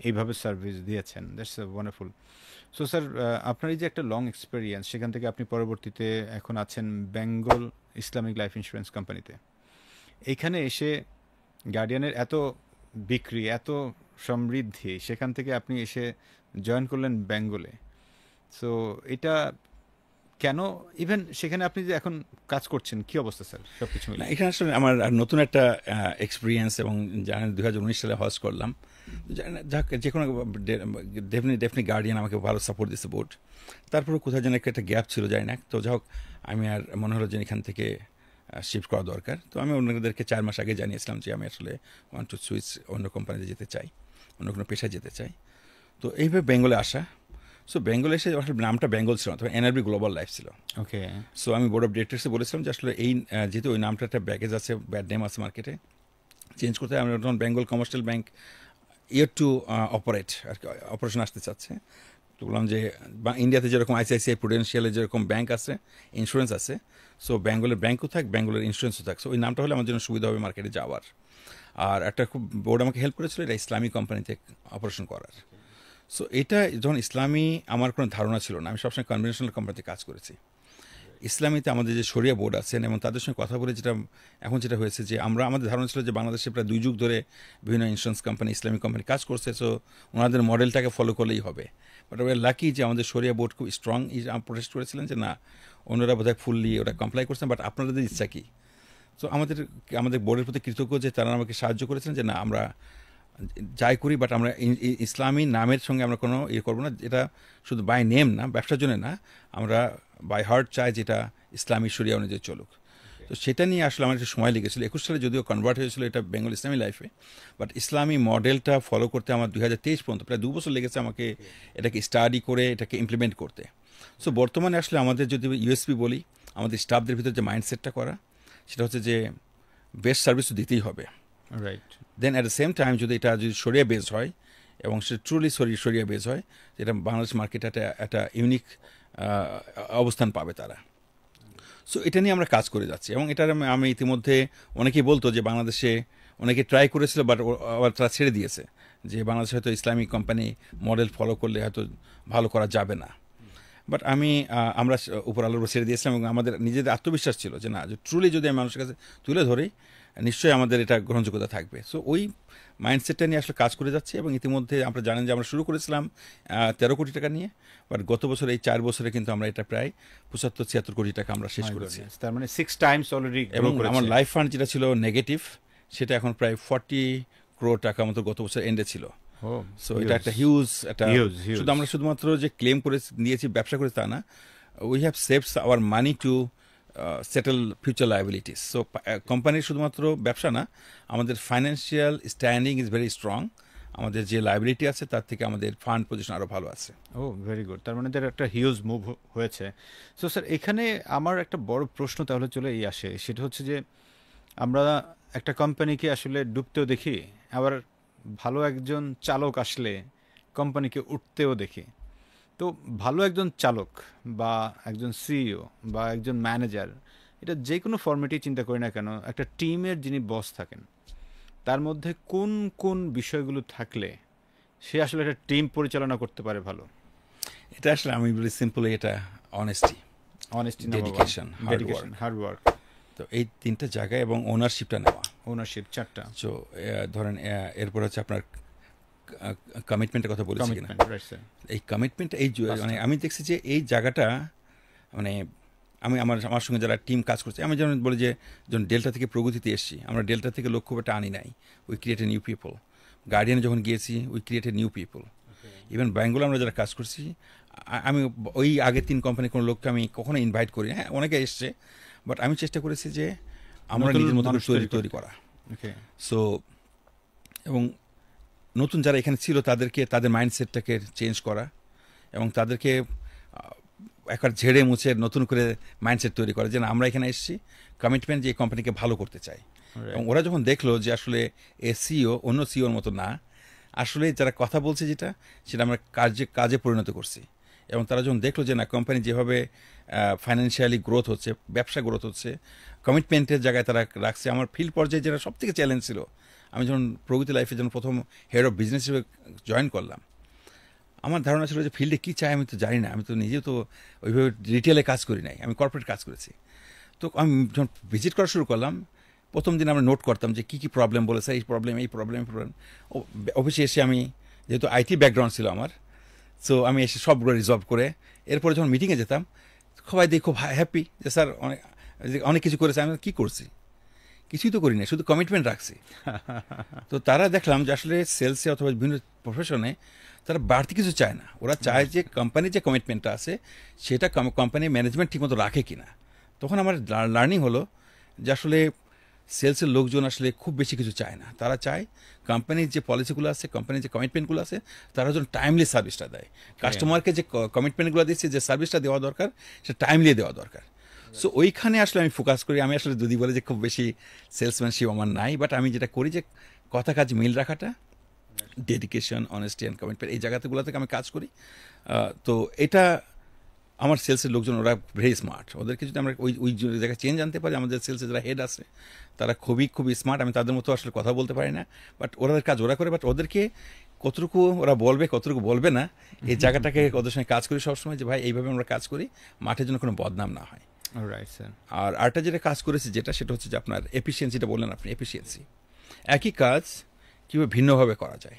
Speaker 1: এইভাবে সার্ভিস দিয়েছেন। That's wonderful. সো স্যার, আপনার এই যে একটা লং এক্সপিরিয়েন্স, সেখান থেকে আপনি পরবর্তীতে এখন আছেন বেঙ্গল ইসলামিক লাইফ ইন্স্যুরেন্স কোম্পানিতে। এইখানে এসে গার্ডিয়ানের এত বিক্রি, এত সমৃদ্ধি, সেখান থেকে আপনি এসে জয়েন করলেন বেঙ্গলে। সো এটা কেন, ইভেন সেখানে আপনি যে এখন কাজ করছেন, কি অবস্থা স্যার সব কিছু মিলে?
Speaker 2: এখানে আসলে আমার নতুন একটা এক্সপিরিয়েন্স, এবং জানেন 2019 সালে হজ করলাম। যাক, যে কোনো ডেফিনেটলি গার্ডিয়ান আমাকে ভালো সাপোর্ট দিয়েছে বোর্ড। তারপরে কোথাও যেন একটা গ্যাপ ছিল, যায় না। তো যাই হোক, আমি আর মনে হলো যে এখান থেকে শিফট করা দরকার। তো আমি অন্যদেরকে 4 মাস আগে জানিয়েছিলাম যে আমি আসলে ওয়ান্ট টু সুইচ, অন্য কোম্পানিতে যেতে চাই, অন্য কোনো পেশায় যেতে চাই। তো এইভাবে বেঙ্গলে আসা। সো বেঙ্গলে এসে আসলে নামটা বেঙ্গল ছিল না, তবে এনআরবি গ্লোবাল লাইফ ছিল।
Speaker 1: ওকে।
Speaker 2: সো আমি বোর্ড অফ ডিরেক্টরসে বলেছিলাম যে আসলে এই যেহেতু ওই নামটা একটা ব্যাগেজ আছে, ব্যাড নেম আছে মার্কেটে, চেঞ্জ করতে। আমি তখন Bengal Commercial Bank year to operate আর কি, অপারেশন আসতে চাচ্ছে। তো বললাম যে ইন্ডিয়াতে যেরকম আইসিআইসিআই প্রুডেন্সিয়ালের যেরকম ব্যাংক আছে, ইন্স্যুরেন্স আছে, সো বেঙ্গলের ব্যাংকও থাক, বেঙ্গলের ইন্স্যুরেন্সও থাক, সো ওই নামটা হলে আমার জন্য সুবিধা হবে মার্কেটে যাওয়ার। আর একটা খুব বোর্ড আমাকে হেল্প করেছিল এটা ইসলামী কোম্পানিতে অপারেশন করার। সো এটা যখন ইসলামী আমার কোনো ধারণা ছিল না, আমি সবসময় কনভেনশনাল কোম্পানিতে কাজ করেছি। ইসলামীতে আমাদের যে শরিয়া বোর্ড আছেন এবং তাদের সঙ্গে কথা বলে যেটা হয়েছে যে আমাদের ধারণা ছিল যে বাংলাদেশে প্রায় 2 যুগ ধরে বিভিন্ন ইন্স্যুরেন্স কোম্পানি, ইসলামিক কোম্পানি কাজ করছে, সো ওনাদের মডেলটাকে ফলো করলেই হবে। বাট ওয়ার লাকি যে আমাদের শরিয়া বোর্ড খুব স্ট্রং প্রোটেস্ট করেছিলেন যে না, অন্যরা বোধহয় ফুললি ওটা কমপ্লাই করছেন, বাট আপনাদের ইচ্ছা কী। সো আমাদের বোর্ডের প্রতি কৃতজ্ঞ যে তারা আমাকে সাহায্য করেছেন যে না, আমরা যাই করি বাট আমরা ইসলামী নামের সঙ্গে আমরা কোনো করবো না, এটা শুধু বাই নেম না, ব্যবসার জন্য না, আমরা বাই হার্ট চাই যেটা ইসলামী শরিয়া অনুযায়ী চলুক। তো সেটা নিয়ে আসলে আমার একটু সময় লেগেছিল। 21 সালে যদিও কনভার্ট হয়েছিল এটা বেঙ্গল ইসলামী লাইফে, বাট ইসলামী মডেলটা ফলো করতে আমার 2023 পর্যন্ত প্রায় 2 বছর লেগেছে আমাকে এটাকে স্টাডি করে এটাকে ইমপ্লিমেন্ট করতে। সো বর্তমানে আসলে আমাদের যদি ইউএসপি বলি, আমাদের স্টাফদের ভিতরে যে মাইন্ডসেটটা করা, সেটা হচ্ছে যে বেস্ট সার্ভিস তো দিতেই হবে,
Speaker 1: right.
Speaker 2: Then at the same time যদি শরিয়া বেসড হয় এবং সে ট্রুলি শরিয়া বেস হয়, যেটা বাংলাদেশ মার্কেটে একটা ইউনিক অবস্থান পাবে তারা। সো এটা নিয়ে আমরা কাজ করে যাচ্ছি এবং এটার আমি ইতিমধ্যে অনেকেই বলতো যে বাংলাদেশে অনেকে ট্রাই করেছিল বাট আবার তারা ছেড়ে দিয়েছে যে বাংলাদেশে হয়তো ইসলামিক কোম্পানি মডেল ফলো করলে হয়তো ভালো করা যাবে না। বাট আমরা উপর আলোর উপর ছেড়ে দিয়েছিলাম এবং আমাদের নিজেদের আত্মবিশ্বাস ছিল যে না, যে ট্রুলি যদি আমি মানুষের কাছে তুলে ধরি নিশ্চয়ই আমাদের এটা গ্রহণযোগ্যতা থাকবে। সো ওই মাইন্ডসেটটা নিয়ে আসলে কাজ করে যাচ্ছে এবং ইতিমধ্যে আমরা জানেন যে আমরা শুরু করেছিলাম 13 কোটি টাকা নিয়ে, বাট গত বছর এই 4 বছরে কিন্তু আমরা এটা প্রায় 75-76 কোটি টাকা আমরা শেষ করেছি।
Speaker 1: তার মানে 6 টাইমস অলরেডি।
Speaker 2: এবং আমার লাইফ ফান্ড যেটা ছিল নেগেটিভ, সেটা এখন প্রায় 40 crore টাকা মতো গত বছর এন্ডে ছিল। সো এটা একটা হিউজ একটা, শুধুমাত্র যে ক্লেম করে নিয়েছি ব্যবসা করে তা না, we have saved hour money to settle future liabilities. So কোম্পানির শুধুমাত্র ব্যবসা না, আমাদের financial standing is very strong, আমাদের যে লায়াবিলিটি আছে তার থেকে আমাদের ফান্ড পজিশন আরও ভালো আছে।
Speaker 1: ও ভেরি গুড, তার মানে একটা হিউজ মুভ হয়েছে। সো স্যার এখানে আমার একটা বড় প্রশ্ন তাহলে চলে আসে, সেটা হচ্ছে যে আমরা একটা কোম্পানিকে আসলে ডুবতেও দেখি, আবার ভালো একজন চালক আসলে কোম্পানিকে উঠতেও দেখি। তো ভালো একজন চালক বা একজন সিইও বা একজন ম্যানেজার, এটা যে কোনো ফর্মেটেই চিন্তা করি না কেন, একটা টিমের যিনি বস থাকেন তার মধ্যে কোন কোন বিষয়গুলো থাকলে সে আসলে একটা টিম পরিচালনা করতে পারে ভালো?
Speaker 2: এটা আসলে আমি বলি সিম্পলি, এটা অনেস্টি, ডেডিকেশন,
Speaker 1: হার্ড ওয়ার্ক।
Speaker 2: তো এই 3টা জায়গায় এবং ওনারশিপটা নেওয়া।
Speaker 1: ওনারশিপ 4টা।
Speaker 2: সো ধরেন এরপর হচ্ছে আপনার কমিটমেন্টের কথা বলেছি কিনা, এই কমিটমেন্ট মানে আমি দেখছি যে এই জায়গাটা মানে আমার সঙ্গে যারা টিম কাজ করছে, আমি যেমন বলি যে যখন ডেল্টা থেকে প্রগতিতে এসেছি, আমরা ডেল্টা থেকে লক্ষ্য একটা আনি নাই, উই ক্রিয়েটেড নিউ পিপল। গার্ডিয়ানে যখন গিয়েছি we created new people. Even Bengal আমরা যারা কাজ করছি, আমি ওই আগের 3 কোম্পানির কোনো লোককে আমি কখনো ইনভাইট করি, হ্যাঁ অনেকে এসছে, বাট আমি চেষ্টা করেছি যে আমরা নিজের মতো তৈরি করা। সো এবং নতুন যারা এখানে ছিল তাদের মাইন্ডসেটটাকে চেঞ্জ করা এবং তাদেরকে একবার ঝেড়ে মুছে নতুন করে মাইন্ডসেট তৈরি করা, যে না আমরা এখানে এসেছি কমিটমেন্ট যে এই কোম্পানিকে ভালো করতে চাই। এবং ওরা যখন দেখলো যে আসলে এ সিইও অন্য সিইওর মতো না, আসলে যারা কথা বলছে সেটা আমরা কাজে পরিণত করছি। এবং তারা যখন দেখলো যে না কোম্পানি যেভাবে ফাইন্যান্সিয়ালি গ্রোথ হচ্ছে, ব্যবসা গ্রোথ হচ্ছে, কমিটমেন্টের জায়গায় তারা রাখছে। আমার ফিল্ড পর্যায়ে যেটা সব থেকে চ্যালেঞ্জ ছিল, আমি যখন প্রগতি লাইফে যখন প্রথম হেড অফ বিজনেস হিসেবে জয়েন করলাম, আমার ধারণা ছিল যে ফিল্ডে কী চাই আমি তো জানি না, আমি তো নিজেও তো ওইভাবে রিটেলে কাজ করি নাই, আমি কর্পোরেট কাজ করেছি। তো আমি যখন ভিজিট করা শুরু করলাম, প্রথম দিন আমরা নোট করতাম যে কী প্রবলেম বলেছে, এই প্রবলেম। অফিসে এসে আমি যেহেতু আইটি ব্যাকগ্রাউন্ড ছিল আমার, সো আমি এসে সবগুলো রিজলভ করে এরপরে যখন মিটিংয়ে যেতাম সবাই দেখে খুব হ্যাপি যে স্যার অনেক কিছু করেছে। আমি কী করছি? কিছুই তো করি না, শুধু কমিটমেন্ট রাখছি। তো তারা দেখলাম যে আসলে সেলসে অথবা বিভিন্ন প্রফেশনে তারা বাড়তি কিছু চায় না, ওরা চায় যে কোম্পানির যে কমিটমেন্টটা আছে সেটা কোম্পানির ম্যানেজমেন্ট ঠিকমতো রাখে কিনা। তখন আমার লার্নিং হলো যে আসলে সেলসের লোকজন আসলে খুব বেশি কিছু চায় না, তারা চায় কোম্পানির যে পলিসিগুলো আছে, কোম্পানির যে কমিটমেন্টগুলো আছে, তারা যেন টাইমলি সার্ভিসটা দেয়। কাস্টমারকে যে কমিটমেন্টগুলো দিচ্ছে, যে সার্ভিসটা দেওয়া দরকার সেটা টাইমলি দেওয়া দরকার। সো ওইখানে আসলে আমি ফোকাস করি। আমি আসলে যদি বলে যে খুব বেশি সেলসম্যানশিপ আমার নাই, বাট আমি যেটা করি যে কথা কাজ মিল রাখাটা ডেডিকেশন, অনেস্টি অ্যান্ড কমিটমেন্ট, এই জায়গাগুলো থেকে আমি কাজ করি। তো এটা আমার সেলসের লোকজন ওরা ভেরি স্মার্ট। ওদেরকে যদি আমরা ওই জায়গায় চেঞ্জ আনতে পারি, আমাদের সেলসের যারা হেড আছে তারা খুবই স্মার্ট। আমি তাদের মতো আসলে কথা বলতে পারি না, বাট ওদের কাজ ওরা করে। বাট ওদেরকে কতটুকু ওরা বলবে, কতটুকু বলবে না, এই জায়গাটাকে ওদের সঙ্গে কাজ করি সবসময়, যে ভাই এইভাবে আমরা কাজ করি, মাঠের জন্য কোনো বদনাম না হয়।
Speaker 1: Right sir.
Speaker 2: আর আরেকটা যেটা কাজ করেছি সেটা হচ্ছে যে আপনার এফিসিয়েন্সিটা বললেন আপনি, এফিসিয়েন্সি একই কাজ কীভাবে ভিন্নভাবে করা যায়।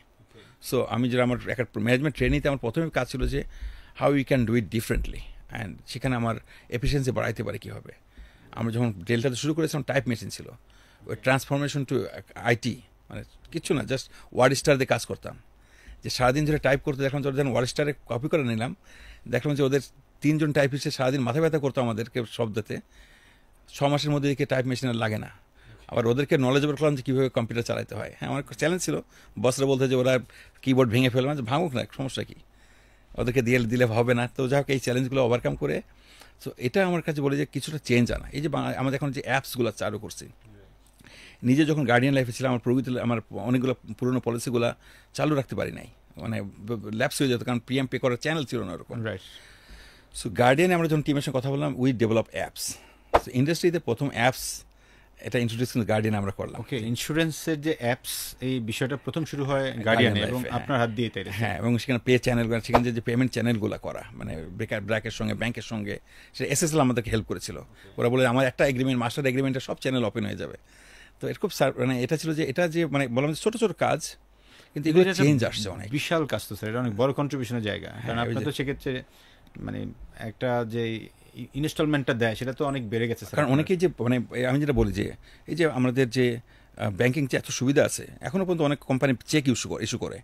Speaker 2: সো আমি যেটা আমার একটা ম্যানেজমেন্ট ট্রেনিংতে আমার প্রথমে কাজ ছিল যে how you can do it differently, and সেখানে আমার এফিসিয়েন্সি বাড়াইতে পারে কীভাবে। আমরা যখন ডেলটাতে শুরু করেছিলাম টাইপ মেশিন ছিল, ওই ট্রান্সফরমেশন টু আইটি মানে কিচ্ছু না, জাস্ট ওয়ার্ড স্টার দিয়ে কাজ করতাম। যে সারাদিন ধরে টাইপ করতে দেখলাম, যখন ওয়ার্ড স্টারে কপি করে নিলাম, দেখলাম যে ওদের 3 জন টাইপিস্টে সারাদিন মাথা ব্যথা করতো আমাদেরকে শব্দতে। 6 মাসের মধ্যে দিকে টাইপ মেশিন আর লাগে না। আবার ওদেরকে নলেজেবল করলাম যে কীভাবে কম্পিউটার চালাতে হয়। হ্যাঁ, আমার চ্যালেঞ্জ ছিল, বসরা বলতে যে ওরা কিবোর্ড ভেঙে ফেলবে, যে ভাঙুক না, সমস্যা কী, ওদেরকে দিলে হবে না। তো যাই হোক, এই চ্যালেঞ্জগুলো ওভারকাম করে, সো এটা আমার কাছে বলে যে কিছুটা চেঞ্জ আনা। এই যে আমাদের এখন যে অ্যাপসগুলো চালু করছি, নিজে যখন গার্ডিয়ান লাইফে ছিলাম, আমার প্রকৃতি আমার অনেকগুলো পুরোনো পলিসিগুলো চালু রাখতে পারি নাই, মানে ল্যাপস হয়ে যেত, কারণ পিএম পে করার চ্যানেল ছিল না ওরকম।
Speaker 1: রাইট।
Speaker 2: সো গার্ডিয়ানে আমরা যখন টিমের সঙ্গে কথা বললাম, উই ডেভেলপ অ্যাপস। সো ইন্ডাস্ট্রিতে প্রথম অ্যাপস এটা ইন্ট্রোডিউস কিন্তু গার্ডিয়ান আমরা করলাম।
Speaker 1: ওকে, ইন্স্যুরেন্সের যে অ্যাপস, এই বিষয়টা প্রথম শুরু হয় গার্ডিয়ানে এবং আপনার হাত দিয়ে, তাই?
Speaker 2: হ্যাঁ, এবং সেখানে পে চ্যানেল, সেখানে যে পেমেন্ট চ্যানেলগুলো করা, মানে ব্র্যাকের সঙ্গে ব্যাংকের সঙ্গে, সেটা এসএসএল আমাদেরকে হেল্প করেছিল। ওরা বলে আমার একটা এগ্রিমেন্ট, মাস্টার এগ্রিমেন্টে সব চ্যানেল ওপেন হয়ে যাবে। তো এটা খুব মানে এটা ছিল যে এটা যে মানে বললাম যে ছোটো ছোটো কাজ, কিন্তু এগুলো চেঞ্জ আসছে অনেক।
Speaker 1: বিশাল কাজ তো স্যার, এটা অনেক বড় কন্ট্রিবিউশনের জায়গা। কারণ আপনার তো সেক্ষেত্রে মানে একটা যে ইনস্টলমেন্টটা দেয় সেটা তো অনেক বেড়ে গেছে।
Speaker 2: কারণ অনেকেই যে মানে আমি যেটা বলি যে এই যে আমাদের যে ব্যাংকিং যে এত সুবিধা আছে, এখনও পর্যন্ত অনেক কোম্পানি চেক ইস্যু করে।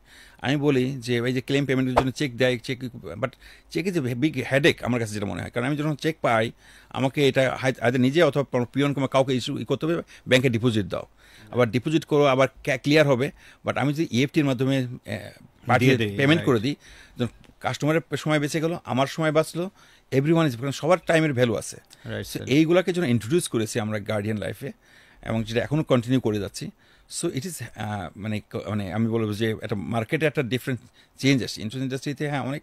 Speaker 2: আমি বলি যে এই যে ক্লেম পেমেন্টের জন্য চেক দেয়, বাট চেকে যে বিগ হেডেক আমার কাছে যেটা মনে হয়। কারণ আমি যখন চেক পাই, আমাকে এটা হয়তো নিজে অথবা পিয়ন কিংবা কাউকে ইস্যু করতে হবে, ব্যাংকে ডিপোজিট দাও, আবার ডিপোজিট করো, আবার ক্লিয়ার হবে। বাট আমি যদি ইএফটির মাধ্যমে পাঠিয়ে পেমেন্ট করে দিই, কাস্টমারের সময় বেঁচে গেল, আমার সময় বাঁচলো, এভরিওয়ান ইজ, কারণ সবার টাইমের ভ্যালু আছে। এইগুলোকে যখন ইন্ট্রোডিউস করেছি আমরা গার্ডিয়ান লাইফে, এবং যেটা এখনও কন্টিনিউ করে যাচ্ছি, সো ইট ইজ মানে আমি বলবো যে একটা মার্কেটে একটা ডিফারেন্ট চেঞ্জ আসছে ইন্স্যুরেন্স ইন্ডাস্ট্রিতে। হ্যাঁ, অনেক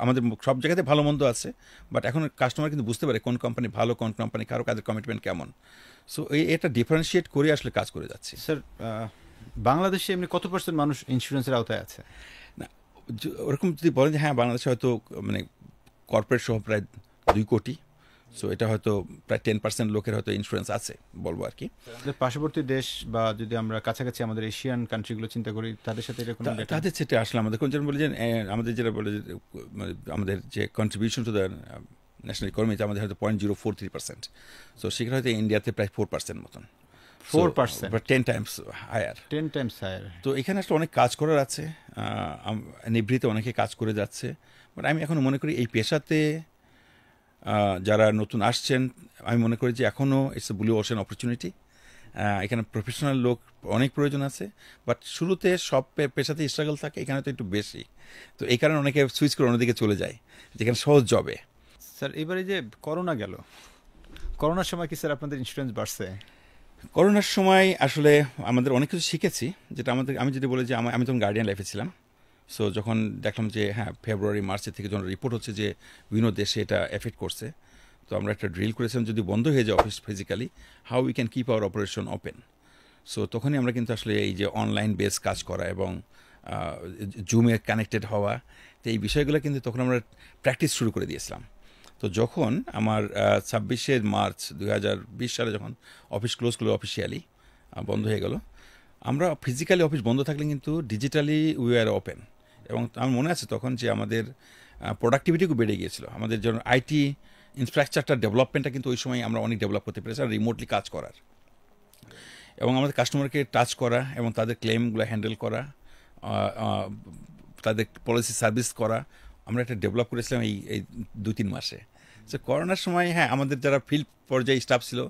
Speaker 2: আমাদের সব জায়গাতে ভালো মন্দ আছে, বাট এখন কাস্টমার কিন্তু বুঝতে পারে কোন কোম্পানি ভালো, কোন কোম্পানি কারো কাজের কমিটমেন্ট কেমন। সো এটা ডিফারেন্সিয়েট করে আসলে কাজ করে যাচ্ছি।
Speaker 1: স্যার, বাংলাদেশে এমনি কত % মানুষ ইন্স্যুরেন্সের আওতায় আছে?
Speaker 2: না, ওরকম যদি বলেন যে হ্যাঁ, বাংলাদেশে হয়তো মানে কর্পোরেট সহ প্রায় 2 কোটি। সো এটা হয়তো প্রায় 10% লোকের হয়তো ইন্স্যুরেন্স আছে বলবো আর কি।
Speaker 1: পার্শ্ববর্তী দেশ বা যদি আমরা কাছাকাছি আমাদের এশিয়ান কান্ট্রিগুলো চিন্তা করি, তাদের সাথে এরকম
Speaker 2: তাদের সেটা আসলে আমাদের কোন যেন বলে যে আমাদের যেটা বলে আমাদের যে কন্ট্রিবিউশন টু দ্য ন্যাশনাল ইকোনমিতে আমাদের হয়তো 0.043%। সো সেখানে হয়তো ইন্ডিয়াতে প্রায় 4% মতন।
Speaker 1: 4%,
Speaker 2: 10 টাইমস হায়ার।
Speaker 1: 10 Times higher.
Speaker 2: তো এখানে আসলে অনেক কাজ করার আছে, নিভৃতে অনেকে কাজ করে যাচ্ছে। বাট আমি এখন মনে করি এই পেশাতে যারা নতুন আসছেন, আমি মনে করি যে এখনও it's a blue ocean opportunity. এখানে প্রফেশনাল লোক অনেক প্রয়োজন আছে, বাট শুরুতে সব পেশাতে স্ট্রাগল থাকে, এখানে তো একটু বেশি। তো এই কারণে অনেকে সুইচ করে অন্যদিকে চলে যায়, যেখানে সহজ জবে।
Speaker 1: স্যার, এবারে যে করোনা গেল, করোনার সময় কি স্যার আপনাদের ইন্স্যুরেন্স বাড়ছে?
Speaker 2: করোনার সময় আসলে আমাদের অনেক কিছু শিখেছি, যেটা আমি যদি বলি যে আমি তখন গার্ডিয়ান লাইফে ছিলাম। সো যখন দেখলাম যে হ্যাঁ, ফেব্রুয়ারি মার্চের থেকে যখন রিপোর্ট হচ্ছে যে বিভিন্ন দেশে এটা এফেক্ট করছে, তো আমরা একটা ড্রিল করেছিলাম, যদি বন্ধ হয়ে যায় office physically, how we can keep our operation open. So তখনই আমরা কিন্তু আসলে এই যে অনলাইন বেস কাজ করা এবং জুমে কানেক্টেড হওয়া, তো এই বিষয়গুলো কিন্তু তখন আমরা প্র্যাকটিস শুরু করে দিয়েছিলাম। তো যখন আমার 26শে মার্চ 2020 সালে যখন অফিস ক্লোজ করলো, অফিসিয়ালি বন্ধ হয়ে গেল, আমরা ফিজিক্যালি অফিস বন্ধ থাকলে কিন্তু ডিজিটালি উই আর ওপেন। এবং আমার মনে আছে তখন যে আমাদের প্রোডাক্টিভিটিও বেড়ে গিয়েছিল। আমাদের জন্য আইটি ইনফ্রাস্ট্রাকচার ডেভেলপমেন্টটা কিন্তু ওই সময় আমরা অনেক ডেভেলপ করতে পেরেছি, আর রিমোটলি কাজ করার, এবং আমাদের কাস্টমারকে টাচ করা এবং তাদের ক্লেমগুলো হ্যান্ডেল করা, তাদের পলিসি সার্ভিস করা, আমরা একটা ডেভেলপ করেছিলাম এই 2-3 মাসে। সো করোনার সময় হ্যাঁ, আমাদের যারা ফিল্ড পর্যায়ে স্টাফ ছিল,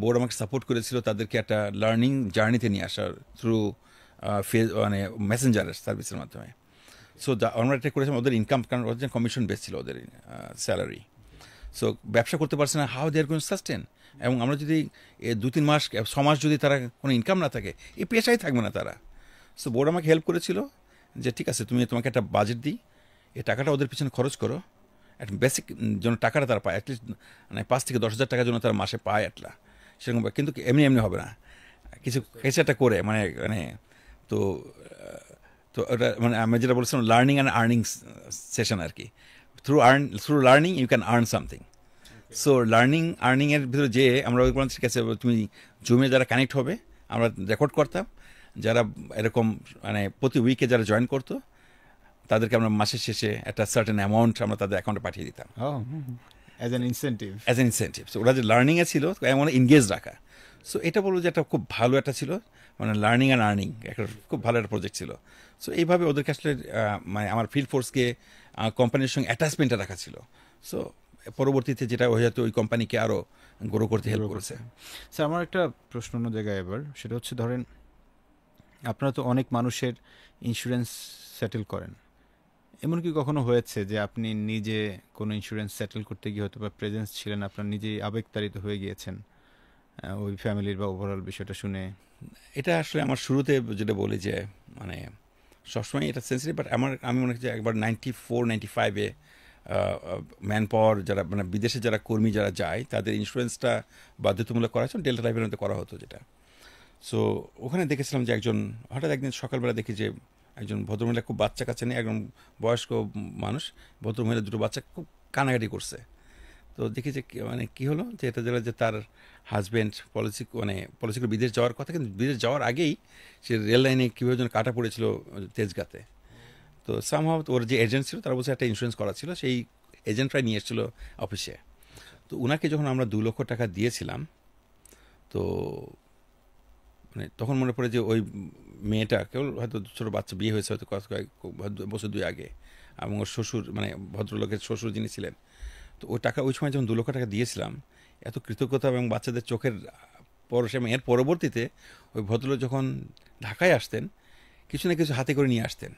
Speaker 2: বোর্ড আমাকে সাপোর্ট করেছিল তাদেরকে একটা লার্নিং জার্নিতে নিয়ে আসার থ্রু মানে মেসেঞ্জারের সার্ভিসের মাধ্যমে। সো আমরা এটা করেছিলাম, ওদের ইনকাম, কারণ ওদের কমিশন বেস ছিল ওদের স্যালারি। সো ব্যবসা করতে পারছে না, how they are going sustain. এবং আমরা যদি 2-3 মাস 6 মাস যদি তারা কোনো ইনকাম না থাকে, এই পেশাই থাকবে না তারা। সো বোর্ড আমাকে হেল্প করেছিল যে ঠিক আছে তোমাকে একটা বাজেট দিই, এই টাকাটা ওদের পিছনে খরচ করো, একটা বেসিক যেন টাকাটা তারা পায়, অ্যাটলিস্ট মানে 5,000 থেকে 10,000 টাকার জন্য তারা মাসে পায় একটা সেরকম। কিন্তু এমনি এমনি হবে না, কিছু একটা করে মানে মানে তো তো ওটা মানে আমি যেটা বলছিলাম লার্নিং অ্যান্ড আর্নিং সেশন আর কি। Through learning you can earn something. So আর্নিংয়ের ভিতরে যে আমরা ওই বললাম ঠিক আছে তুমি জুমে যারা কানেক্ট হবে আমরা রেকর্ড করতাম, যারা এরকম মানে প্রতি উইকে যারা জয়েন করতো তাদেরকে আমরা মাসের শেষে একটা সার্টেন অ্যামাউন্ট আমরা তাদের অ্যাকাউন্টে পাঠিয়ে দিতাম
Speaker 1: অ্যাজ অ্যান ইনসেন্টিভ। সো ওরা যে লার্নিংয়ে ছিল এমন এনগেজ রাখা। সো এটা বলবো যে একটা খুব ভালো একটা ছিল, মানে লার্নিং অ্যান্ড আর্নিং একটা খুব ভালো একটা প্রজেক্ট ছিল। সো এইভাবে ওদেরকে আসলে মানে আমার ফিল্ড ফোর্সকে কোম্পানির সঙ্গে অ্যাটাচমেন্টটা রাখা ছিল। সো পরবর্তীতে যেটা হয়ে যেত ওই কোম্পানিকে আরও গ্রো করতে হেল্প করেছে। স্যার আমার একটা প্রশ্ন অন্য জায়গায় এবার, সেটা হচ্ছে ধরেন আপনারা তো অনেক মানুষের ইন্স্যুরেন্স সেটেল করেন, এমন কি কখনো হয়েছে যে আপনি নিজে কোনো ইন্স্যুরেন্স সেটেল করতে গিয়ে হয়তো বা প্রেজেন্স ছিলেন, আপনার নিজেই আবেগতাড়িত হয়ে গিয়েছেন ওই ফ্যামিলির বা ওভারঅল বিষয়টা শুনে?
Speaker 2: এটা আসলে আমার শুরুতে যেটা বলি যে মানে সবসময় এটা সেন্সিটিভ, বাট আমি মনে হচ্ছে একবার 94-95-এ ম্যান পাওয়ার যারা মানে বিদেশে যারা কর্মী যারা যায় তাদের ইন্স্যুরেন্সটা বাধ্যতামূলক করা হচ্ছে ডেল্টা লাইফের মধ্যে করা হতো যেটা। সো ওখানে দেখেছিলাম যে হঠাৎ একদিন সকালবেলা দেখি যে একজন ভদ্রমহিলা খুব বাচ্চা কাছে নিয়ে একজন বয়স্ক মানুষ, ভদ্রমহিলা দুটো বাচ্চা খুব কানাকাটি করছে। তো দেখি যে মানে কী হলো যে এটা যেটা যে তার হাজব্যান্ড পলিসি করে বিদেশ যাওয়ার কথা, কিন্তু বিদেশ যাওয়ার আগেই সে রেল লাইনে কীভাবে যেন কাটা পড়েছিল তেজগাতে। তো সামহাও ওর যে এজেন্ট ছিল তারা বলছে একটা ইন্স্যুরেন্স করা ছিল, সেই এজেন্টরাই নিয়ে এসেছিলো অফিসে। তো ওনাকে যখন আমরা 2 লক্ষ টাকা দিয়েছিলাম, তো মানে তখন মনে পড়ে যে ওই মেয়েটা কেবল হয়তো ছোটো বাচ্চা বিয়ে হয়েছে হয়তো বছর 2 আগে, এবং ওর শ্বশুর মানে ভদ্রলোকের শ্বশুর যিনি ছিলেন, তো ওই টাকা ওই সময় যখন 2 লক্ষ টাকা দিয়েছিলাম এত কৃতজ্ঞতা এবং বাচ্চাদের চোখের পরশে, এবং এর পরবর্তীতে ওই ভদ্রলোক যখন ঢাকায় আসতেন কিছু না কিছু হাতে করে নিয়ে আসতেন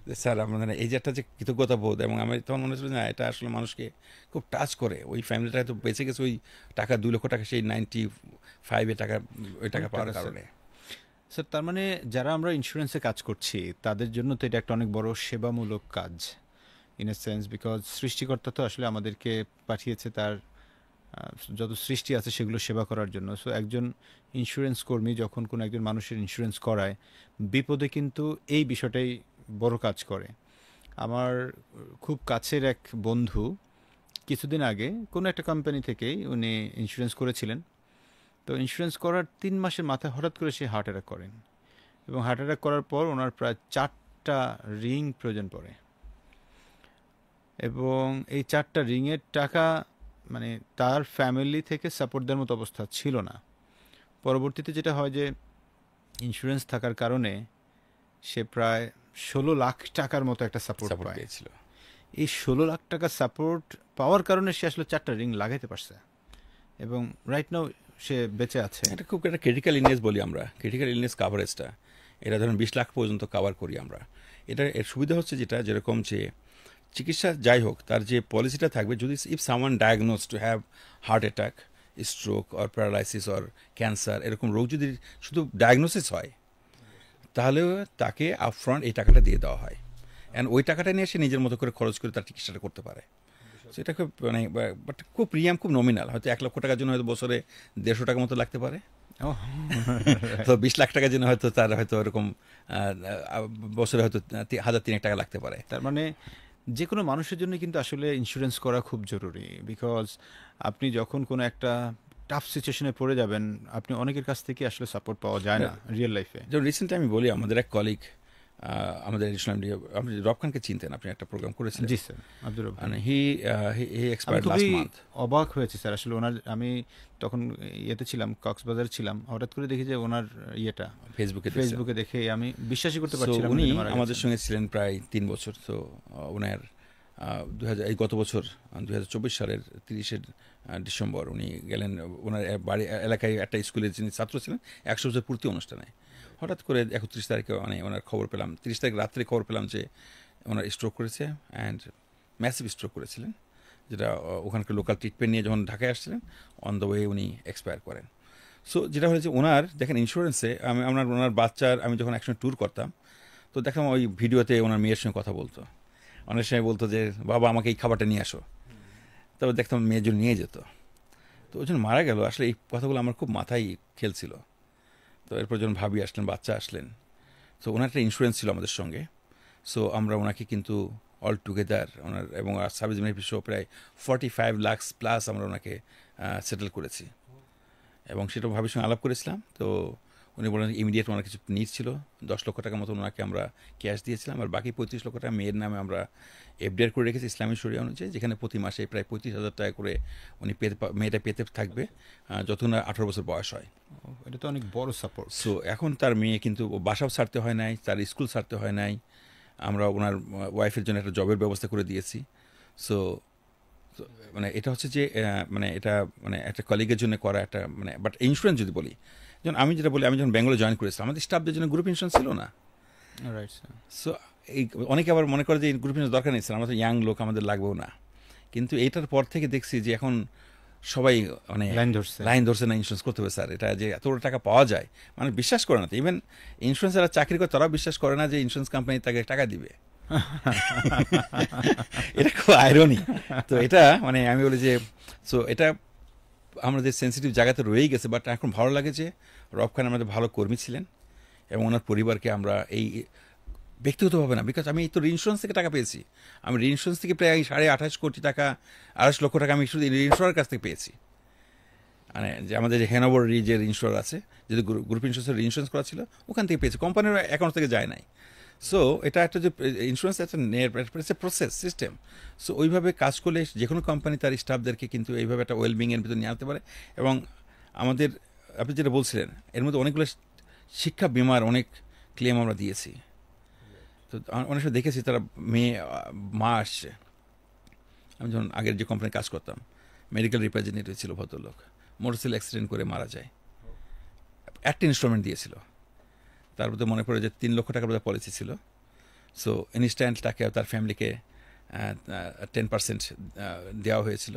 Speaker 2: যে স্যার আপনাদের এই যে একটা যে কৃতজ্ঞতা বোধ, এবং আমি তখন মনে হচ্ছিল না এটা আসলে মানুষকে খুব টাচ করে। ওই ফ্যামিলিটা হয়তো বেঁচে গেছে ওই টাকা 2 লক্ষ টাকা সেই 95-এ টাকা ওই টাকা পাওয়ার কারণে।
Speaker 1: স্যার তার মানে যারা আমরা ইন্স্যুরেন্সে কাজ করছি তাদের জন্য তো এটা একটা অনেক বড় সেবামূলক কাজ ইন এ সেন্স, বিকজ সৃষ্টিকর্তা তো আসলে আমাদেরকে পাঠিয়েছে তার যত সৃষ্টি আছে সেগুলো সেবা করার জন্য। সো একজন ইন্স্যুরেন্স কর্মী যখন কোনো একজন মানুষের ইন্স্যুরেন্স করায় বিপদে কিন্তু এই বিষয়টাই বড় কাজ করে। আমার খুব কাছের এক বন্ধু কিছুদিন আগে কোনো একটা কোম্পানি থেকেই উনি ইন্স্যুরেন্স করেছিলেন। তো ইন্স্যুরেন্স করার 3 মাসের মাথায় হঠাৎ করে সে হার্ট অ্যাটাক করেন, এবং হার্ট অ্যাটাক করার পর ওনার প্রায় 4টা রিং প্রয়োজন পড়ে, এবং এই 4টা রিংয়ের টাকা মানে তার ফ্যামিলি থেকে সাপোর্ট দেওয়ার মতো অবস্থা ছিল না। পরবর্তীতে যেটা হয় যে ইন্স্যুরেন্স থাকার কারণে সে প্রায় 16 লাখ টাকার মতো একটা সাপোর্ট পেয়েছিল। এই 16 লাখ টাকা সাপোর্ট পাওয়ার কারণে সে আসলে 4টা রিং লাগাইতে পারছে, এবং রাইট নাও সে বেঁচে আছে।
Speaker 2: এটা খুব একটা ক্রিটিক্যাল ইলনেস বলি আমরা, ক্রিটিক্যাল ইলনেস কাভারেজটা এটা ধরুন 20 লাখ পর্যন্ত কাভার করি আমরা। এর সুবিধা হচ্ছে যেরকম যে চিকিৎসা যাই হোক তার যে পলিসিটা থাকবে, যদি if someone diagnose to have heart attack, stroke or paralysis or cancer এরকম রোগ যদি শুধু ডায়াগনোসিস হয় তাহলে তাকে আপফ্রন্ট এই টাকাটা দিয়ে দেওয়া হয়, অ্যান্ড ওই টাকাটা নিয়ে সে নিজের মতো করে খরচ করে তার চিকিৎসাটা করতে পারে। সেটা খুব মানে বাট খুব প্রিমিয়াম খুব নমিনাল, হয়তো 1 লক্ষ টাকার জন্য হয়তো বছরে 150 টাকা মতো লাগতে পারে। তো 20 লাখ টাকার জন্য হয়তো তার হয়তো এরকম বছরে হয়তো 1,000-3,000 টাকা লাগতে পারে।
Speaker 1: তার মানে যে কোনো মানুষের জন্য কিন্তু আসলে ইন্স্যুরেন্স করা খুব জরুরি, বিকজ আপনি যখন কোনো একটা টাফ সিচুয়েশনে পড়ে যাবেন আপনি অনেকের কাছ থেকে আসলে সাপোর্ট পাওয়া যায় না রিয়েল লাইফে।
Speaker 2: যেমন রিসেন্টলি আমি বলি আমাদের এক কলিগ আমাদের আপনি রব খানকে চিনতেন, আপনি একটা প্রোগ্রাম করেছিলেন।
Speaker 1: জি স্যার, আব্দুর রব খান।
Speaker 2: হি এক্সপায়ার্ড লাস্ট মান্থ।
Speaker 1: অবাক হয়েছে স্যার আসলে ওনার, আমি তখন ইয়েতে ছিলাম, কক্সবাজারে ছিলাম, হঠাৎ করে দেখি যে ওনার ইয়েটা ফেসবুকে দেখে আমি বিশ্বাসই করতে পারছিলাম না।
Speaker 2: উনি আমাদের সঙ্গে ছিলেন প্রায় 3 বছর। তো ওনার এই গত বছর 2024 সালের 30শে ডিসেম্বর উনি গেলেন ওনার বাড়ি এলাকায় একটা স্কুলে যিনি ছাত্র ছিলেন 100 বছর পূর্তি অনুষ্ঠানে। হঠাৎ করে 31 তারিখে মানে ওনার খবর পেলাম, 30 তারিখ রাত্রে খবর পেলাম যে ওনার স্ট্রোক করেছে, অ্যান্ড ম্যাসিভ স্ট্রোক করেছিলেন, যেটা ওখানকার লোকাল ট্রিটমেন্ট নিয়ে যখন ঢাকায় আসছিলেন অন দ্য ওয়ে উনি এক্সপায়ার করেন। সো যেটা হয়েছে ওনার দেখেন ইন্স্যুরেন্সে ওনার বাচ্চার আমি যখন একসঙ্গে ট্যুর করতাম তো দেখলাম ওই ভিডিওতে ওনার মেয়ের সঙ্গে কথা বলতো, অনেক সময় বলতো যে বাবা আমাকে এই খাবারটা নিয়ে আসো, তবে দেখতাম মেয়ের জন্য নিয়ে যেত। তো ওই জন্য মারা গেল, আসলে এই কথাগুলো আমার খুব মাথায় খেলছিল। তো এরপর যখন ভাবি আসলেন, বাচ্চা আসলেন, তো ওনার একটা ইন্স্যুরেন্স ছিল আমাদের সঙ্গে। সো আমরা ওনাকে কিন্তু অল টুগেদার ওনার এবং সার্ভিস বেনিফিট সহ প্রায় 45 লাখ প্লাস আমরা ওনাকে সেটেল করেছি। এবং সেটা ভাবির সঙ্গে আলাপ করেছিলাম। তো উনি বলেন ইমিডিয়েট ওনার কিছু নিড ছিল, 10 লক্ষ টাকার মতো ওনাকে আমরা ক্যাশ দিয়েছিলাম, আর বাকি 35 লক্ষ টাকা মেয়ের নামে আমরা এফডিআর করে রেখেছি ইসলামী শরিয়া অনুযায়ী, যেখানে প্রতি মাসে প্রায় 35,000 টাকা করে উনি মেয়েটা পেতে থাকবে যত না 18 বছর বয়স হয়।
Speaker 1: এটা তো অনেক বড় সাপোর্ট।
Speaker 2: সো এখন তার মেয়ে কিন্তু বাসাও ছাড়তে হয় নাই, তার স্কুল ছাড়তে হয় নাই, আমরা ওনার ওয়াইফের জন্য একটা জবের ব্যবস্থা করে দিয়েছি। সো মানে এটা হচ্ছে যে মানে এটা মানে একটা কলিগের জন্য করা একটা মানে, বাট ইন্স্যুরেন্স যদি বলি, যেমন আমি যেটা বলি, আমি যখন ব্যাঙ্গালোর জয়েন করেছিলাম আমাদের স্টাফদের জন্য গ্রুপ ইন্স্যুরেন্স ছিল না।
Speaker 1: Right sir.
Speaker 2: সো এই অনেকে আবার মনে করে যে গ্রুপ ইন্স্যুরেন্স দরকার নেই স্যার, আমাদের ইয়াং লোক, আমাদের লাগবেও না। কিন্তু এইটার পর থেকে দেখছি যে এখন সবাই মানে লাইন ধরছে না, ইন্স্যুরেন্স করতে হবে স্যার, এটা যে এত টাকা পাওয়া যায় মানে বিশ্বাস করে না। তো ইভেন ইন্স্যুরেন্স যারা চাকরি করে তারাও বিশ্বাস করে না যে ইন্স্যুরেন্স কোম্পানি তাকে টাকা দিবে। এটা খুব আইরনি। তো এটা মানে আমি বলি যে সো এটা আমাদের সেন্সিটিভ জায়গাতে রয়েই গেছে, বাট এখন ভালো লাগে যে রব খান আমাদের ভালো কর্মী ছিলেন এবং ওনার পরিবারকে আমরা এই ব্যক্তিগতভাবে না, বিকজ আমি তো ইন্স্যুরেন্স থেকে টাকা পেয়েছি, আমি ইন্স্যুরেন্স থেকে প্রায় 28.5 কোটি টাকা, 28 লক্ষ টাকা আমি শুধু ইন্স্যুরের কাছ থেকে পেয়েছি। মানে যে আমাদের যে হ্যানোভার যে ইন্স্যুর আছে, যদি গ্রুপ ইন্স্যুরেন্সের ইন্স্যুরেন্স করা ছিল ওখান থেকে পেয়েছি, কোম্পানির অ্যাকাউন্ট থেকে যায় নাই। সো এটা একটা যে ইন্স্যুরেন্স একটা প্রসেস সিস্টেম। সো ওইভাবে কাজ করলে যে কোনো কোম্পানি তার স্টাফদেরকে কিন্তু এইভাবে একটা ওয়েলবিংয়ের ভিতরে নিয়ে আনতে পারে। এবং আমাদের আপনি যেটা বলছিলেন এর মধ্যে অনেকগুলো শিক্ষা বিমার অনেক ক্লেম আমরা দিয়েছি। তো অনেক সময় দেখেছি তারা মা আসছে, আমি যখন আগের যে কোম্পানি কাজ করতাম মেডিকেল রিপ্রেজেন্টেটিভ ছিল ভদ্রলোক, মোটরসাইকেল অ্যাক্সিডেন্ট করে মারা যায়, একটা ইনস্টলমেন্ট দিয়েছিল, তার মধ্যে মনে পড়ে যে 3 লক্ষ টাকার মধ্যে পলিসি ছিল। সো ইনস্ট্যান্ট তাকে তার ফ্যামিলিকে 10% দেওয়া হয়েছিল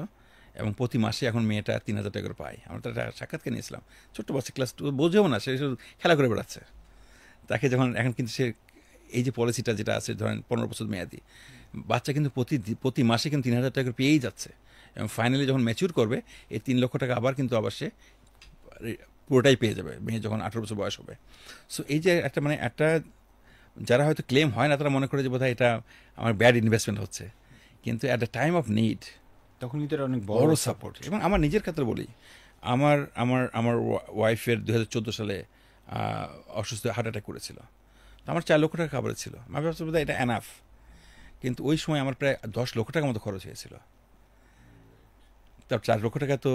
Speaker 2: এবং প্রতি মাসে এখন মেয়েটা 3,000 টাকা করে পায়। আমরা তার সাক্ষাৎকার নিয়েছিলাম, ছোট্ট বাচ্চা ক্লাস 2, বোঝেও না, সে খেলা করে বেড়াচ্ছে। তাকে যখন এখন কিন্তু সে এই যে পলিসিটা যেটা আছে ধরেন 15 বছর মেয়াদি, বাচ্চা কিন্তু প্রতি মাসে কিন্তু 3,000 টাকা পেয়েই যাচ্ছে এবং ফাইনালি যখন ম্যাচিউর করবে এই 3 লক্ষ টাকা আবার সে পুরোটাই পেয়ে যাবে মেয়ে যখন 18 বছর বয়স হবে। সো এই যে একটা মানে একটা যারা হয়তো ক্লেম হয় না তারা মনে করে যে বোধহয় এটা আমার ব্যাড ইনভেস্টমেন্ট হচ্ছে, কিন্তু at the time of need
Speaker 1: তখন কিন্তু এটা অনেক বড় সাপোর্ট।
Speaker 2: এবং আমার নিজের ক্ষেত্রে বলি, আমার আমার আমার ওয়াইফের 2014 সালে অসুস্থ হার্ট অ্যাটাক করেছিল, তো আমার 4 লক্ষ টাকা খাবার ছিল, আমি ভাবছি বোধহয় এটা এনাফ, কিন্তু ওই সময় আমার প্রায় 10 লক্ষ টাকার মতো খরচ হয়েছিল। তার 4 লক্ষ টাকা তো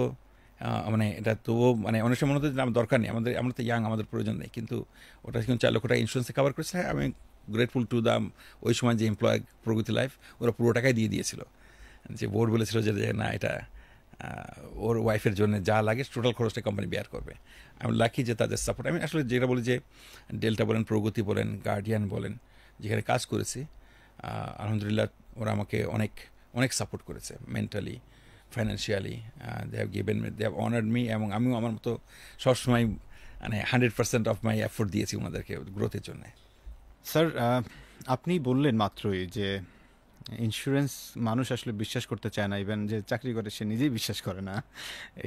Speaker 2: মানে এটা তো মানে অনেক সময় মনে হতো আমার দরকার নেই, আমরা তো ইয়াং, আমাদের প্রয়োজন নেই, কিন্তু ওটা কিন্তু 4 লক্ষ টাকা ইন্স্যুরেন্সে কভার করেছে। হ্যাঁ, আমি গ্রেটফুল টু দ্য ওই সময় যে এমপ্লয় প্রগতি লাইফ, ওরা পুরো টাকাই দিয়ে দিয়েছিল, যে বোর্ড বলেছিল যে না এটা ওর ওয়াইফের জন্য যা লাগে টোটাল খরচটা কোম্পানি বেয়ার করবে। আমি লাকি যে তাদের সাপোর্ট, আমি আসলে যেটা বলি যে ডেল্টা বলেন, প্রগতি বলেন, গার্ডিয়ান বলেন, যেখানে কাজ করেছি আলহামদুলিল্লাহ ওরা আমাকে অনেক অনেক সাপোর্ট করেছে mentally, financially, they have honoured me, এবং আমিও আমার মতো সবসময় মানে 100% অফ মাই এফোর্ট দিয়েছি ওনাদেরকে গ্রোথের জন্য।
Speaker 1: স্যার, আপনি বললেন মাত্রই যে ইন্স্যুরেন্স মানুষ আসলে বিশ্বাস করতে চায় না, ইভেন যে চাকরি করে সে নিজেই বিশ্বাস করে না।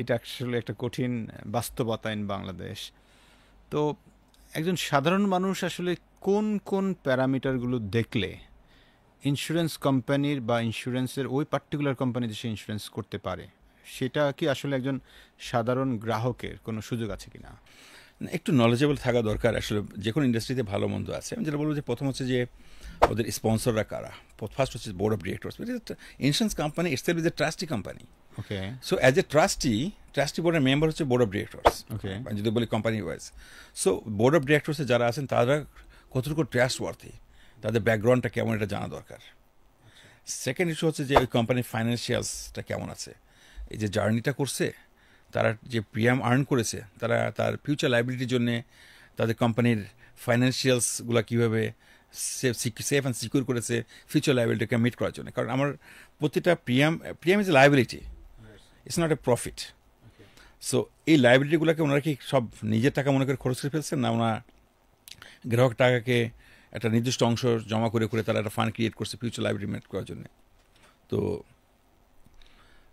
Speaker 1: এটা আসলে একটা কঠিন বাস্তবতা ইন বাংলাদেশ। তো একজন সাধারণ মানুষ আসলে কোন কোন প্যারামিটারগুলো দেখলে ইন্স্যুরেন্স কোম্পানির বা ইন্স্যুরেন্সের ওই পার্টিকুলার কোম্পানিতে সে ইন্স্যুরেন্স করতে পারে, সেটা কি আসলে একজন সাধারণ গ্রাহকের কোনো সুযোগ আছে কিনা?
Speaker 2: একটু নলেজেবল থাকা দরকার আসলে, যে কোনো ইন্ডাস্ট্রিতে ভালো মন্দ আছে। আমি যেটা বলবো যে প্রথম হচ্ছে যে ওদের স্পন্সররা কারা। ফার্স্ট হচ্ছে board of directors. Insurance company itself is a trustee company.
Speaker 1: Okay.
Speaker 2: So as a trustee বোর্ডের মেম্বার হচ্ছে বোর্ড অফ ডিরেক্টরস।
Speaker 1: ওকে।
Speaker 2: যদি বলি company wise, so board of ডিরেক্টরসে যারা আছেন তারা কতটুকু ট্রাস্ট ওয়ার্থি, তাদের ব্যাকগ্রাউন্ডটা কেমন এটা জানা দরকার। সেকেন্ড ইস্যু হচ্ছে যে ওই কোম্পানির ফাইন্যান্সিয়ালসটা কেমন আছে, এই যে জার্নিটা করছে, তারা যে প্রিমিয়াম আর্ন করেছে, তারা তার ফিউচার লাইবিলিটির জন্যে তাদের কোম্পানির ফাইন্যান্সিয়ালসগুলো কীভাবে সেফ অ্যান্ড সিকিউর করেছে ফিউচার লাইবিলিটিকে মিট করার জন্য। কারণ আমার প্রতিটা premium is a liability, it's not a profit. So এই লাইব্রেরিগুলোকে ওনারা কি সব নিজের টাকা মনে করে খরচ করে ফেলছেন, না ওনারা গ্রাহক টাকাকে একটা নির্দিষ্ট অংশ জমা করে করে তারা একটা ফান্ড ক্রিয়েট করছে ফিউচার লাইব্রেরি মেট করার জন্য? তো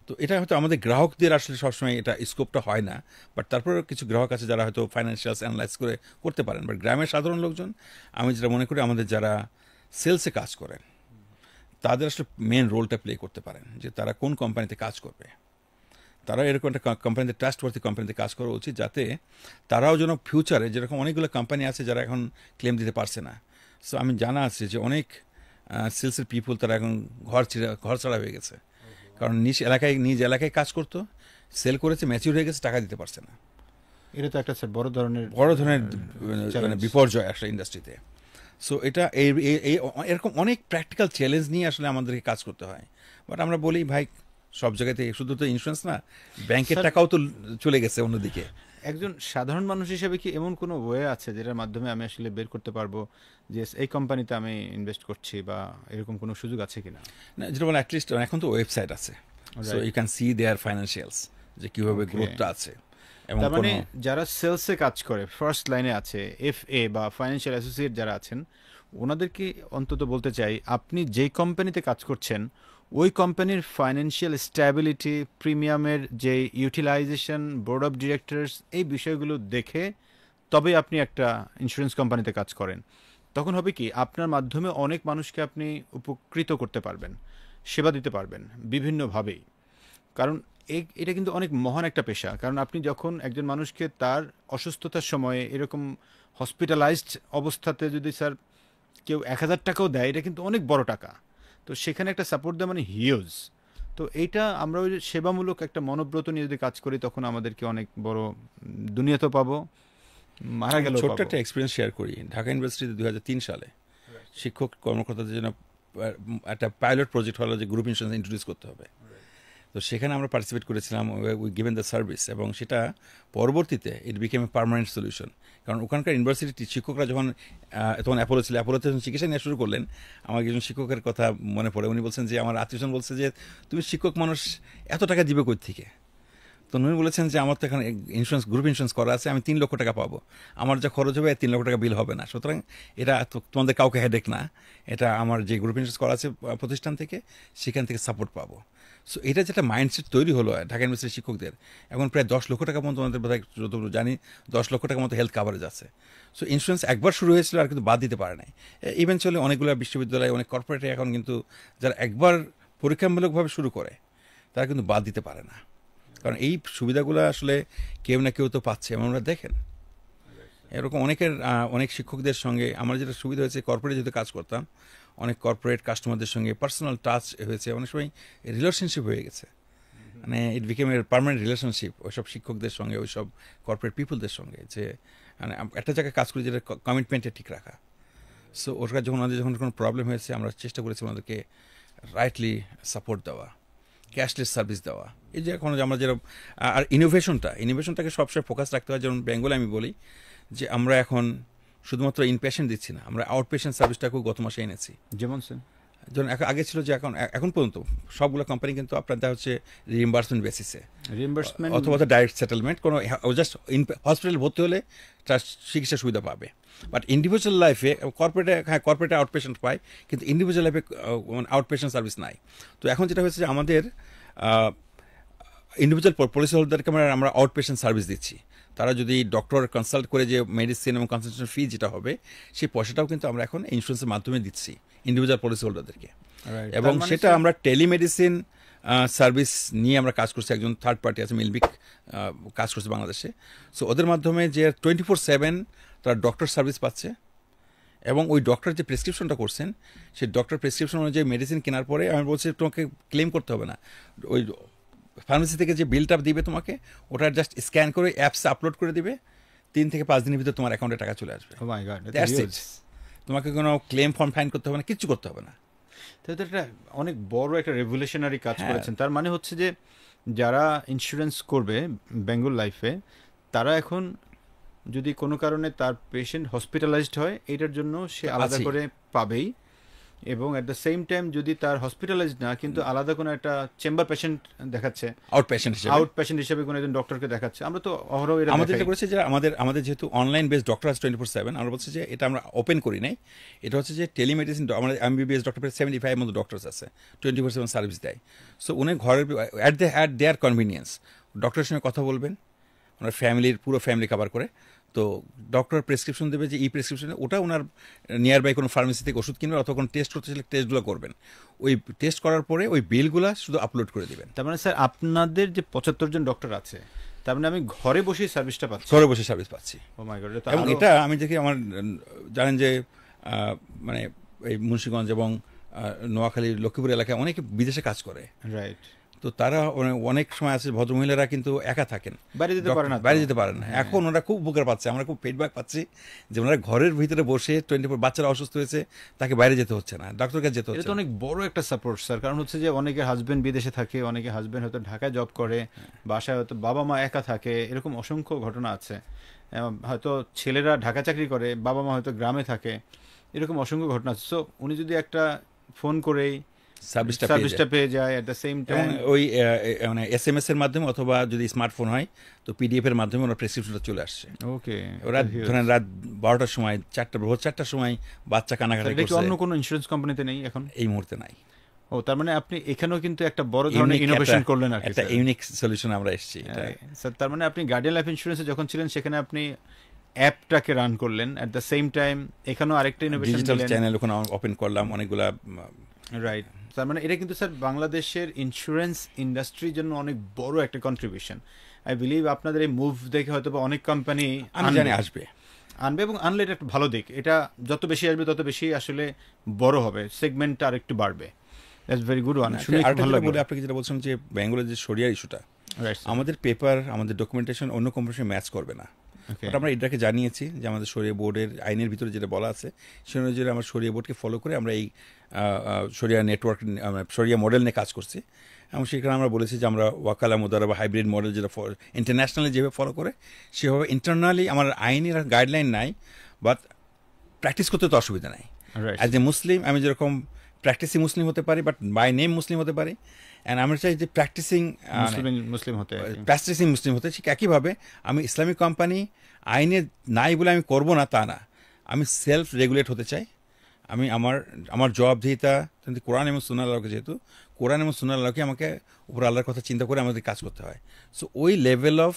Speaker 2: তো এটা হয়তো আমাদের গ্রাহকদের আসলে সবসময় এটা স্কোপটা হয় না, বাট তারপরেও কিছু গ্রাহক আছে যারা হয়তো ফাইন্যান্সিয়ালস অ্যানালাইজ করে করতে পারেন। বাট গ্রামের সাধারণ লোকজন, আমি যেটা মনে করি আমাদের যারা সেলসে কাজ করেন তাদের আসলে মেন রোলটা প্লে করতে পারেন, যে তারা কোন কোম্পানিতে কাজ করবে। তারা এরকম একটা কোম্পানিতে ট্রাস্টওয়ার্থি কোম্পানিতে কাজ করা উচিত, যাতে তারাও যেন ফিউচারে, যেরকম অনেকগুলো কোম্পানি আছে যারা এখন ক্লেম দিতে পারছে না। সো আমি জানা আছে যে অনেক সেলসের পিপুল তারা এখন ঘর ছাড়া হয়ে গেছে, কারণ নিজ এলাকায় কাজ করতো, সেল করেছে, ম্যাচিউর হয়ে গেছে, টাকা দিতে পারছে না।
Speaker 1: এটা তো একটা স্যার বড় ধরনের
Speaker 2: মানে বিপর্যয় আসলে ইন্ডাস্ট্রিতে। সো এটা এরকম অনেক প্র্যাকটিক্যাল চ্যালেঞ্জ নিয়ে আসলে আমাদেরকে কাজ করতে হয়। বাট আমরা বলি ভাই, সব জায়গাতে শুধু তো ইন্স্যুরেন্স না, ব্যাংকের টাকাও তো চলে গেছে অন্যদিকে।
Speaker 1: একজন সাধারণ মানুষ হিসেবে কি এমন কোনো ওয়ে আছে যেটার মাধ্যমে আমি আসলে বের করতে পারবো যে এই কোম্পানিতে আমি ইনভেস্ট করছি, বা এরকম কোনো সুযোগ আছে কিনা?
Speaker 2: না, যেটা বলে অ্যাটলিস্ট এখন তো ওয়েবসাইট আছে, so you can see their financials, যে কীভাবে গ্রোথটা আছে। এবং
Speaker 1: তার মানে যারা সেলসে কাজ করে, ফার্স্ট লাইনে আছে, FA বা ফাইন্যান্সিয়াল অ্যাসোসিয়েট যারা আছেন, ওনাদেরকে অন্তত বলতে চাই, আপনি যেই কোম্পানিতে কাজ করছেন ওই কোম্পানির ফাইন্যান্সিয়াল স্ট্যাবিলিটি, প্রিমিয়ামের যে ইউটিলাইজেশন, বোর্ড অফ ডিরেক্টরস, এই বিষয়গুলো দেখে তবেই আপনি একটা ইন্স্যুরেন্স কোম্পানিতে কাজ করেন। তখন হবে কি, আপনার মাধ্যমে অনেক মানুষকে আপনি উপকৃত করতে পারবেন, সেবা দিতে পারবেন বিভিন্নভাবেই। কারণ এটা কিন্তু অনেক মহান একটা পেশা। কারণ আপনি যখন একজন মানুষকে তার অসুস্থতার সময়ে এরকম হসপিটালাইজড অবস্থাতে যদি স্যার কেউ 1,000 টাকাও দেয়, এটা কিন্তু অনেক বড় টাকা। তো সেখানে একটা সাপোর্ট দেওয়া মানে হিউজ। তো এইটা আমরা ওই যে সেবামূলক একটা মনোব্রত নিয়ে যদি কাজ করি, তখন আমাদেরকে অনেক বড় দুনিয়াতেও পাবো, মারা গেলেও
Speaker 2: ছোট্ট
Speaker 1: পাবো।
Speaker 2: একটা এক্সপিরিয়েন্স শেয়ার করি। ঢাকা ইউনিভার্সিটিতে 2003 সালে শিক্ষক কর্মকর্তাদের জন্য একটা পাইলট প্রজেক্ট হলো যে গ্রুপ ইন্স্যুরেন্স ইন্ট্রোডিউস করতে হবে। তো সেখানে আমরা পার্টিসিপেট করেছিলাম, উই গিভেন দ্য সার্ভিস, এবং সেটা পরবর্তীতে ইট বিকেম এ পার্মানেন্ট সলিউশন। কারণ ওখানকার ইউনিভার্সিটির শিক্ষকরা যখন তখন অ্যাপোলো ছিল, অ্যাপোলোতে যখন চিকিৎসা নিয়ে শুরু করলেন, আমার একজন শিক্ষকের কথা মনে পড়ে। উনি বলছেন যে আমার আত্মীয়জন বলছে যে তুমি শিক্ষক মানুষ, এত টাকা দিবে কই থেকে? তো উনি বলেছেন যে আমার তো এখানে ইন্স্যুরেন্স, গ্রুপ ইন্স্যুরেন্স করা আছে, আমি 3 লক্ষ টাকা পাবো, আমার যা খরচ হবে 3 লক্ষ টাকা বিল হবে না, সুতরাং এটা তোমাদের কাউকে হেডেক না, এটা আমার যে গ্রুপ ইন্স্যুরেন্স করা আছে প্রতিষ্ঠান থেকে, সেখান থেকে সাপোর্ট পাবো। সো এটা যেটা মাইন্ডসেট তৈরি হলো ঢাকা ইউনিভার্সিটির শিক্ষকদের, এখন প্রায় 10 লক্ষ টাকা পর্যন্ত আমাদের বোধহয়, যতটুকু জানি 10 লক্ষ টাকার মতো হেলথ কাভারেজ আছে। সো ইন্স্যুরেন্স একবার শুরু হয়েছিল আর কিন্তু বাদ দিতে পারে নাই। ইভেনচুয়ালি অনেকগুলো বিশ্ববিদ্যালয়, অনেক কর্পোরেটে এখন কিন্তু যারা একবার পরীক্ষামূলকভাবে শুরু করে, তারা কিন্তু বাদ দিতে পারে না। কারণ এই সুবিধাগুলো আসলে কেউ না কেউ তো পাচ্ছে, এবং আমরা দেখেন এরকম অনেক শিক্ষকদের সঙ্গে আমার যেটা সুবিধা হয়েছে, কর্পোরেট যেহেতু কাজ করতাম, অনেক কর্পোরেট কাস্টমারদের সঙ্গে পার্সোনাল টাচ হয়েছে, অনেক সময় রিলেশনশিপ হয়ে গেছে, মানে ইট বিকেম এ পার্মানেন্ট রিলেশনশিপ ওইসব শিক্ষকদের সঙ্গে, ওইসব কর্পোরেট পিপুলদের সঙ্গে, যে মানে একটা জায়গায় কাজ করি যেটা কমিটমেন্টে ঠিক রাখা। সো ওরা যখন ওনাদের যখন কোনো প্রবলেম হয়েছে, আমরা চেষ্টা করেছি ওনাদেরকে রাইটলি সাপোর্ট দেওয়া, ক্যাশলেস সার্ভিস দেওয়া। এই যে এখন আমরা যেরকম, আর ইনোভেশনটাকে সবসময় ফোকাস রাখতে হয়। যেমন বেঙ্গলে আমি বলি যে আমরা এখন শুধুমাত্র ইনপেশেন্ট দিচ্ছি না, আমরা আউট পেশেন্ট সার্ভিসটাকেও গত মাসে এনেছি।
Speaker 1: যেমন স্যার,
Speaker 2: যেমন আগে ছিল যে এখন পর্যন্ত সবগুলো কোম্পানি কিন্তু আপনার দেখা হচ্ছে রিইম্বার্সমেন্ট বেসিসে,
Speaker 1: রিইম্বার্সমেন্ট
Speaker 2: অথবা ডাইরেক্ট সেটেলমেন্ট, কোনো জাস্ট হসপিটালে ভর্তি হলে তার চিকিৎসা সুবিধা পাবে। বাট ইন্ডিভিজুয়াল লাইফে কর্পোরেটে আউট পেশেন্ট পায়, কিন্তু ইন্ডিভিজুয়াল লাইফে আউট পেশেন্ট সার্ভিস নাই। তো এখন যেটা হয়েছে যে আমাদের ইন্ডিভিজুয়াল পলিসি হোল্ডারকে আমরা আউট পেশেন্ট সার্ভিস দিচ্ছি। তারা যদি ডক্টর কনসাল্ট করে যে মেডিসিন এবং কনসালটেশন ফি যেটা হবে, সেই পয়সাটাও কিন্তু আমরা এখন ইন্স্যুরেন্সের মাধ্যমে দিচ্ছি ইন্ডিভিজুয়াল পলিসি হোল্ডারদেরকে। এবং সেটা আমরা টেলিমেডিসিন সার্ভিস নিয়ে আমরা কাজ করছি। একজন থার্ড পার্টি আছে, মিলবিক, কাজ করছে বাংলাদেশে। সো ওদের মাধ্যমে যে 24/7 তারা ডক্টর সার্ভিস পাচ্ছে, এবং ওই ডক্টর যে প্রেসক্রিপশনটা করছেন, সেই ডক্টর প্রেসক্রিপশন অনুযায়ী মেডিসিন কেনার পরে আমি বলছি তোমাকে ক্লেম করতে হবে না, ওই ফার্মেসি থেকে যে বিলটা দিবে তোমাকে, ওটা জাস্ট স্ক্যান করে অ্যাপসে আপলোড করে দিবে, 3 থেকে 5 দিনের ভিতরে তোমার অ্যাকাউন্টে টাকা চলে আসবে।
Speaker 1: Oh my God,
Speaker 2: That's it. তোমাকে কোনো ক্লেম ফর্ম ফাইন করতে হবে না, কিচ্ছু করতে হবে না।
Speaker 1: তো এটা একটা অনেক বড় একটা রেভলিউশনারি কাজ করেছেন। তার মানে হচ্ছে যে যারা ইন্স্যুরেন্স করবে বেঙ্গল লাইফে, তারা এখন যদি কোনো কারণে তার পেশেন্ট হসপিটালাইজড হয়, এটার জন্য সে আলাদা করে পাবেই। এবং এট দ্য সেম টাইম যদি তার হসপিটালাইজ না কিন্তু আলাদা কোনো একটা চেম্বার পেশেন্ট দেখাচ্ছে,
Speaker 2: আউট পেশেন্ট হিসেবে,
Speaker 1: আউট পেশেন্ট হিসেবে কোনো একজন ডক্টরকে দেখাচ্ছে, আমরা তো অহরহ এটা
Speaker 2: আমাদের
Speaker 1: দেখাই।
Speaker 2: যেটা করেছে যে আমাদের যেহেতু অনলাইন বেস ডক্টর আছে 24/7, আমরা বলছি যে এটা আমরা ওপেন করি নাই, এটা হচ্ছে যে টেলিমেডিসিন, আমাদের MBBS ডক্টর 75 মতো ডক্টরস আছে, 24/7 সার্ভিস দেয়। সো উনি ঘরের অ্যাট দেয়ার কনভিনিয়েন্স ডক্টরের সঙ্গে কথা বলবেন, ওনার ফ্যামিলির পুরো ফ্যামিলি কভার করে। তো ডক্টর প্রেসক্রিপশন দেবে যে এই প্রেসক্রিপশনে, ওটা ওনার নিয়ার বাই কোনো ফার্মেসি থেকে ওষুধ কিনবেন অথবা কোনো টেস্ট করতে চাইলে টেস্টগুলো করবেন, ওই টেস্ট করার পরে ওই বিলগুলো শুধু আপলোড করে দিবেন।
Speaker 1: তার মানে স্যার আপনাদের যে 75 জন ডক্টর আছে, তার মানে আমি ঘরে বসেই সার্ভিসটা পাচ্ছি?
Speaker 2: ঘরে বসে সার্ভিস পাচ্ছি।
Speaker 1: ও মাই গড।
Speaker 2: এবং এটা আমি দেখি আমার জানেন যে মানে এই মুন্সিগঞ্জ এবং নোয়াখালী লক্ষ্মীপুর এলাকায় অনেকে বিদেশে কাজ করে,
Speaker 1: রাইট।
Speaker 2: তো তারা অনেক সময় আছে ভদ্রমহিলারা কিন্তু একা থাকেন,
Speaker 1: বাইরে যেতে পারে না,
Speaker 2: বাইরে যেতে পারেন না। এখন ওরা খুব উপকার পাচ্ছে, আমরা খুব ফিডব্যাক পাচ্ছি যে ওনারা ঘরের ভিতরে বসে 24, বাচ্চারা অসুস্থ হয়েছে তাকে বাইরে যেতে হচ্ছে না, ডাক্তার কাছে যেতে
Speaker 1: এটা
Speaker 2: হচ্ছে
Speaker 1: তো
Speaker 2: না।
Speaker 1: অনেক বড় একটা সাপোর্ট স্যার। কারণ হচ্ছে যে অনেকের হাজবেন্ড বিদেশে থাকে, অনেকে হাজবেন্ড হয়তো ঢাকায় জব করে, বাসায় হয়তো বাবা মা একা থাকে, এরকম অসংখ্য ঘটনা আছে। হয়তো ছেলেরা ঢাকা চাকরি করে, বাবা মা হয়তো গ্রামে থাকে, এরকম অসংখ্য ঘটনা আছে। সো উনি যদি একটা ফোন করেই সার্ভিসটা পেয়ে যায় এট দ্য সেম
Speaker 2: এবং
Speaker 1: টাইম,
Speaker 2: ওই মানে SMS এর মাধ্যমে অথবা যদি স্মার্টফোন হয় তো PDF এর মাধ্যমে ওনার প্রেসক্রিপশনটা চলে আসছে।
Speaker 1: ওকে।
Speaker 2: ওরা ধরেন রাত 12টার সময়, ভোর 4টার সময় বাচ্চা কানাকাটি
Speaker 1: এটা কি
Speaker 2: করছে,
Speaker 1: অন্য কোনো ইন্স্যুরেন্স কোম্পানিতে নেই এখন?
Speaker 2: এই মুহূর্তে নাই।
Speaker 1: ও, তার মানে আপনি এখানেও কিন্তু একটা বড় ধরনের ইনোভেশন করলেন আর কি
Speaker 2: একটা
Speaker 1: স্যার।
Speaker 2: ইউনিক সলিউশন আমরা এসেছি।
Speaker 1: স্যার তার মানে আপনি গার্ডিয়ান লাইফ ইন্স্যুরেন্সে যখন ছিলেন সেখানে আপনি অ্যাপটাকে রান করলেন, এট দ্য সেম টাইম এখানেও আরেকটা ইনোভেশন
Speaker 2: ডিজিটাল
Speaker 1: দিলেন।
Speaker 2: চ্যানেল ওখানে ওপেন করলাম অনেকগুলা।
Speaker 1: রাইট। তার মানে এটা কিন্তু স্যার বাংলাদেশের ইন্স্যুরেন্স ইন্ডাস্ট্রির জন্য অনেক বড় একটা কন্ট্রিবিউশন। আই বিলিভ আপনাদের এই মুভ দেখে হয়তো বা অনেক কোম্পানি
Speaker 2: আমি জানি আসবে
Speaker 1: এবং আনলে এটা একটা ভালো দিক। এটা যত বেশি আসবে তত বেশি আসলে বড় হবে, সেগমেন্টটা আর একটু বাড়বে। That's very good one. শুনে খুব ভালো লাগলো।
Speaker 2: বলে আপনাকে যেটা বলছিলাম যে বেঙ্গলের যে শরিয়ার ইস্যুটা, আমাদের পেপার, আমাদের ডকুমেন্টেশন অন্য কোম্পানির ম্যাচ করবে না। আমরা এটাকে জানিয়েছি যে আমাদের শরিয়া বোর্ডের আইনের ভিতরে যেটা বলা আছে সে অনুযায়ী আমরা শরিয়া বোর্ডকে ফলো করে আমরা এই শরিয়া নেটওয়ার্ক, শরিয়া মডেল নিয়ে কাজ করছি। এবং সেখানে আমরা বলেছি যে আমরা ওয়াকালা মুদারা বা হাইব্রিড মডেল যেটা ইন্টারন্যাশনালি যেভাবে ফলো করে সেভাবে ইন্টারনালি আমার আইনের গাইডলাইন নাই, বাট প্র্যাকটিস করতে তো অসুবিধা নাই। অ্যাজ এ মুসলিম আমি যেরকম প্র্যাকটিসিং মুসলিম হতে পারি, বাট বাই নেম মুসলিম হতে পারি, অ্যান্ড আমরা চাই যে প্র্যাকটিসিং মুসলিম হতে। ঠিক একইভাবে আমি ইসলামিক কোম্পানি আইনে নাই বলে আমি করবো না তা না, আমি সেলফ রেগুলেট হতে চাই। আমি আমার জবাবদিহিতা কোরআন এবং সুন্নাহ আল্লাহকে, যেহেতু কোরআন এবং সুন্নাহ আল্লাহকে আমাকে উপর আল্লাহর কথা চিন্তা করে আমাদের কাজ করতে হয়। সো ওই লেভেল অফ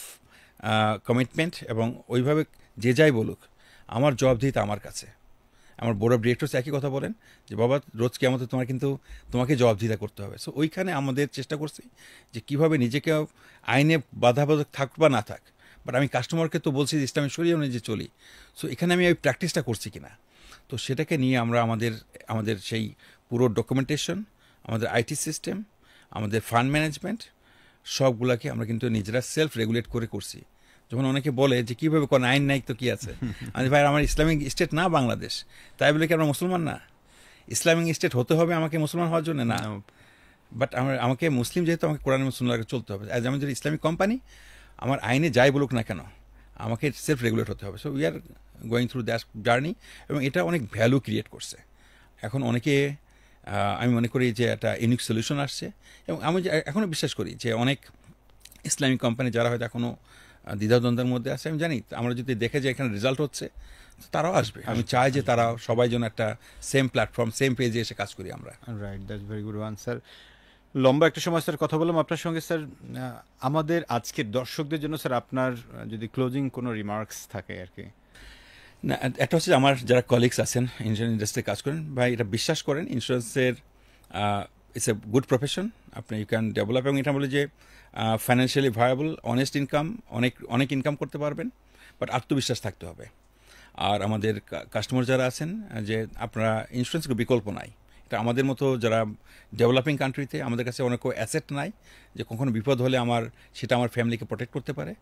Speaker 2: কমিটমেন্ট এবং ওইভাবে যে যাই বলুক আমার জবাবদিহিতা আমার কাছে। আমার বোর্ড অফ ডিরেক্টরস একই কথা বলেন যে বাবা রোজ কিয়ামতে তোমাকে জবাবদিহিতা করতে হবে। সো ওইখানে আমাদের চেষ্টা করছি যে কীভাবে নিজেকে আইনে বাধাবাধক থাক বা না থাক, বাট আমি কাস্টমারকে তো বলছি যে ইসলামী শরিয়া অনুযায়ী চলি। সো এখানে আমি ওই প্র্যাকটিসটা করছি কিনা, তো সেটাকে নিয়ে আমরা আমাদের সেই পুরো ডকুমেন্টেশন, আমাদের আইটি সিস্টেম, আমাদের ফান্ড ম্যানেজমেন্ট সবগুলাকে আমরা কিন্তু নিজেরা সেলফ রেগুলেট করে করছি। যখন অনেকে বলে যে কীভাবে কোন আইন নাই তো কী আছে, আমি ভাই আমার ইসলামিক স্টেট না বাংলাদেশ, তাই বলে কি আমরা মুসলমান না? ইসলামিক স্টেট হতে হবে আমাকে মুসলমান হওয়ার জন্য না, বাট আমাকে মুসলিম যেহেতু আমাকে কোরআন এবং সুন্নাহকে চলতে হবে। অ্যাজ আমি যদি ইসলামিক কোম্পানি, আমার আইনে যাই বলুক না কেন আমাকে সেলফ রেগুলেট হতে হবে। So we are going through that journey, এবং এটা অনেক ভ্যালু ক্রিয়েট করছে। এখন অনেকে আমি মনে করি যে একটা ইউনিক সলিউশন আসছে, এবং আমি এখনও বিশ্বাস করি যে অনেক ইসলামিক কোম্পানি যারা হয়তো এখনও দ্বিধাদ্বন্দ্বের মধ্যে আছে, আমি জানি আমরা যদি দেখে যে এখানে রেজাল্ট হচ্ছে তারাও আসবে। আমি চাই যে তারা সবাই যেন একটা সেম প্ল্যাটফর্ম, সেম পেজে এসে কাজ করি আমরা।
Speaker 1: Right, that's very good one sir. লম্বা একটা সময় স্যার কথা বললাম আপনার সঙ্গে স্যার। আমাদের আজকের দর্শকদের জন্য স্যার আপনার যদি ক্লোজিং কোনো রিমার্কস থাকে আর কি।
Speaker 2: না, একটা হচ্ছে আমার যারা কলিগস আছেন ইন্স্যুরেন্স ইন্ডাস্ট্রি কাজ করেন, ভাই এটা বিশ্বাস করেন ইন্স্যুরেন্সের ইটস এ গুড প্রফেশন, আপনি ইউ ক্যান ডেভেলপ, এবং এটা বলে যে ফাইন্যান্সিয়ালি ভায়াবল, অনেস্ট ইনকাম, অনেক ইনকাম করতে পারবেন, বাট আত্মবিশ্বাস থাকতে হবে। আর আমাদের কাস্টমার যারা আছেন যে আপনারা ইন্স্যুরেন্সের বিকল্প নাই, এটা আমাদের মতো যারা ডেভেলপিং কান্ট্রিতে আমাদের কাছে অনেক অ্যাসেট নাই যে কখনো বিপদ হলে সেটা আমার ফ্যামিলিকে প্রোটেক্ট করতে পারে।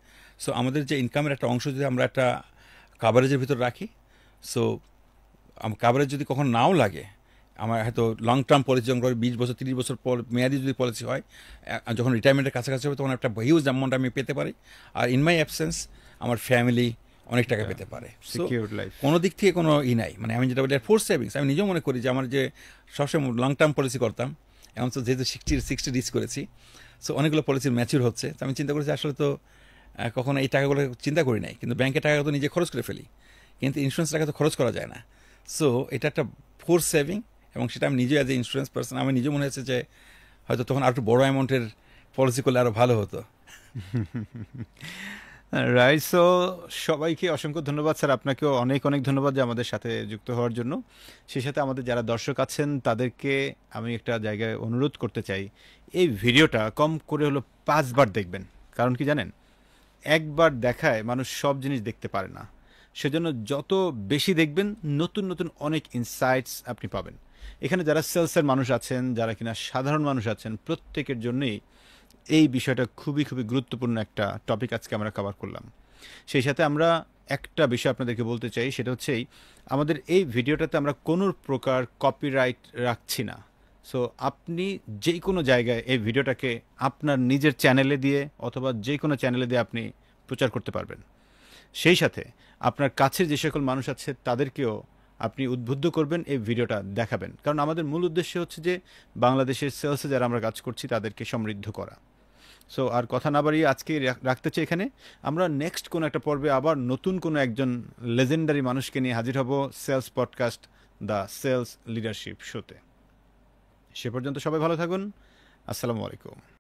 Speaker 2: সো আমাদের যে ইনকামের একটা অংশ যদি আমরা একটা কাভারেজের ভিতর রাখি, সো কাভারেজ যদি কখনো নাও লাগে, আমার হয়তো লং টার্ম পলিসি যখন 20 বছর 30 বছর পর মেয়াদি যদি পলিসি হয়, যখন রিটায়ারমেন্টের কাছাকাছি হবে তখন একটা হিউজ অ্যামাউন্ট আমি পেতে পারি। আর ইন মাই অ্যাবসেন্স আমার ফ্যামিলি অনেক টাকা পেতে পারে। So,
Speaker 1: secured life.
Speaker 2: কোনো দিক থেকে কোনো নাই, মানে আমি যেটা বলি ফোর্স সেভিংস। আমি নিজেও মনে করি যে আমার যে সবসময় লং টার্ম পলিসি করতাম, এখন তো যেহেতু 60 রিচ করেছি, সো অনেকগুলো পলিসি ম্যাচিউর হচ্ছে, তো আমি চিন্তা করেছি আসলে তো কখনো এই টাকাগুলো চিন্তা করি নাই, কিন্তু ব্যাংকের টাকা তো নিজে খরচ করে ফেলি, কিন্তু ইন্স্যুরেন্স টাকা তো খরচ করা যায় না। সো এটা একটা ফোর্স সেভিং, এবং সেটা আমি নিজে অ্যাজ এ ইন্স্যুরেন্স পার্সন আমি নিজে মনে হয়েছে যে হয়তো তখন আর একটু বড় অ্যামাউন্টের পলিসি করলে আরও ভালো হতো।
Speaker 1: রাইট। সো সবাইকে অসংখ্য ধন্যবাদ স্যার, আপনাকেও অনেক অনেক ধন্যবাদ যে আমাদের সাথে যুক্ত হওয়ার জন্য। সেই সাথে আমাদের যারা দর্শক আছেন তাদেরকে আমি একটা জায়গায় অনুরোধ করতে চাই, এই ভিডিওটা কম করে হলো 5 বার দেখবেন। কারণ কি জানেন, একবার দেখায় মানুষ সব জিনিস দেখতে পারে না, সেজন্য যত বেশি দেখবেন নতুন নতুন অনেক ইনসাইটস আপনি পাবেন। এখানে যারা সেলসের মানুষ আছেন, যারা কিনা সাধারণ মানুষ আছেন, প্রত্যেকের জন্যই এই বিষয়টা খুবই খুবই গুরুত্বপূর্ণ একটা টপিক আজকে আমরা কভার করলাম। সেই সাথে আমরা একটা বিষয় আপনাদেরকে বলতে চাই, সেটা হচ্ছেই আমাদের এই ভিডিওটাতে আমরা কোনো প্রকার কপিরাইট রাখছি না। সো আপনি যে কোনো জায়গায় এই ভিডিওটাকে আপনার নিজের চ্যানেলে দিয়ে অথবা যে কোনো চ্যানেলে দিয়ে আপনি প্রচার করতে পারবেন। সেই সাথে আপনার কাছের যে সকল মানুষ আছে তাদেরকেও আপনি উদ্বুদ্ধ করবেন, এই ভিডিওটা দেখাবেন। কারণ আমাদের মূল উদ্দেশ্য হচ্ছে যে বাংলাদেশের সেলসে যারা আমরা কাজ করছি তাদেরকে সমৃদ্ধ করা। সো আর কথা না বাড়িয়ে আজকে রাখতে চাই এখানে। আমরা নেক্সট কোনো একটা পর্বে আবার নতুন কোনো একজন লেজেন্ডারি মানুষকে নিয়ে হাজির হব sales podcast the sales leadership শোতে। সে পর্যন্ত সবাই ভালো থাকুন। আসসালামু আলাইকুম।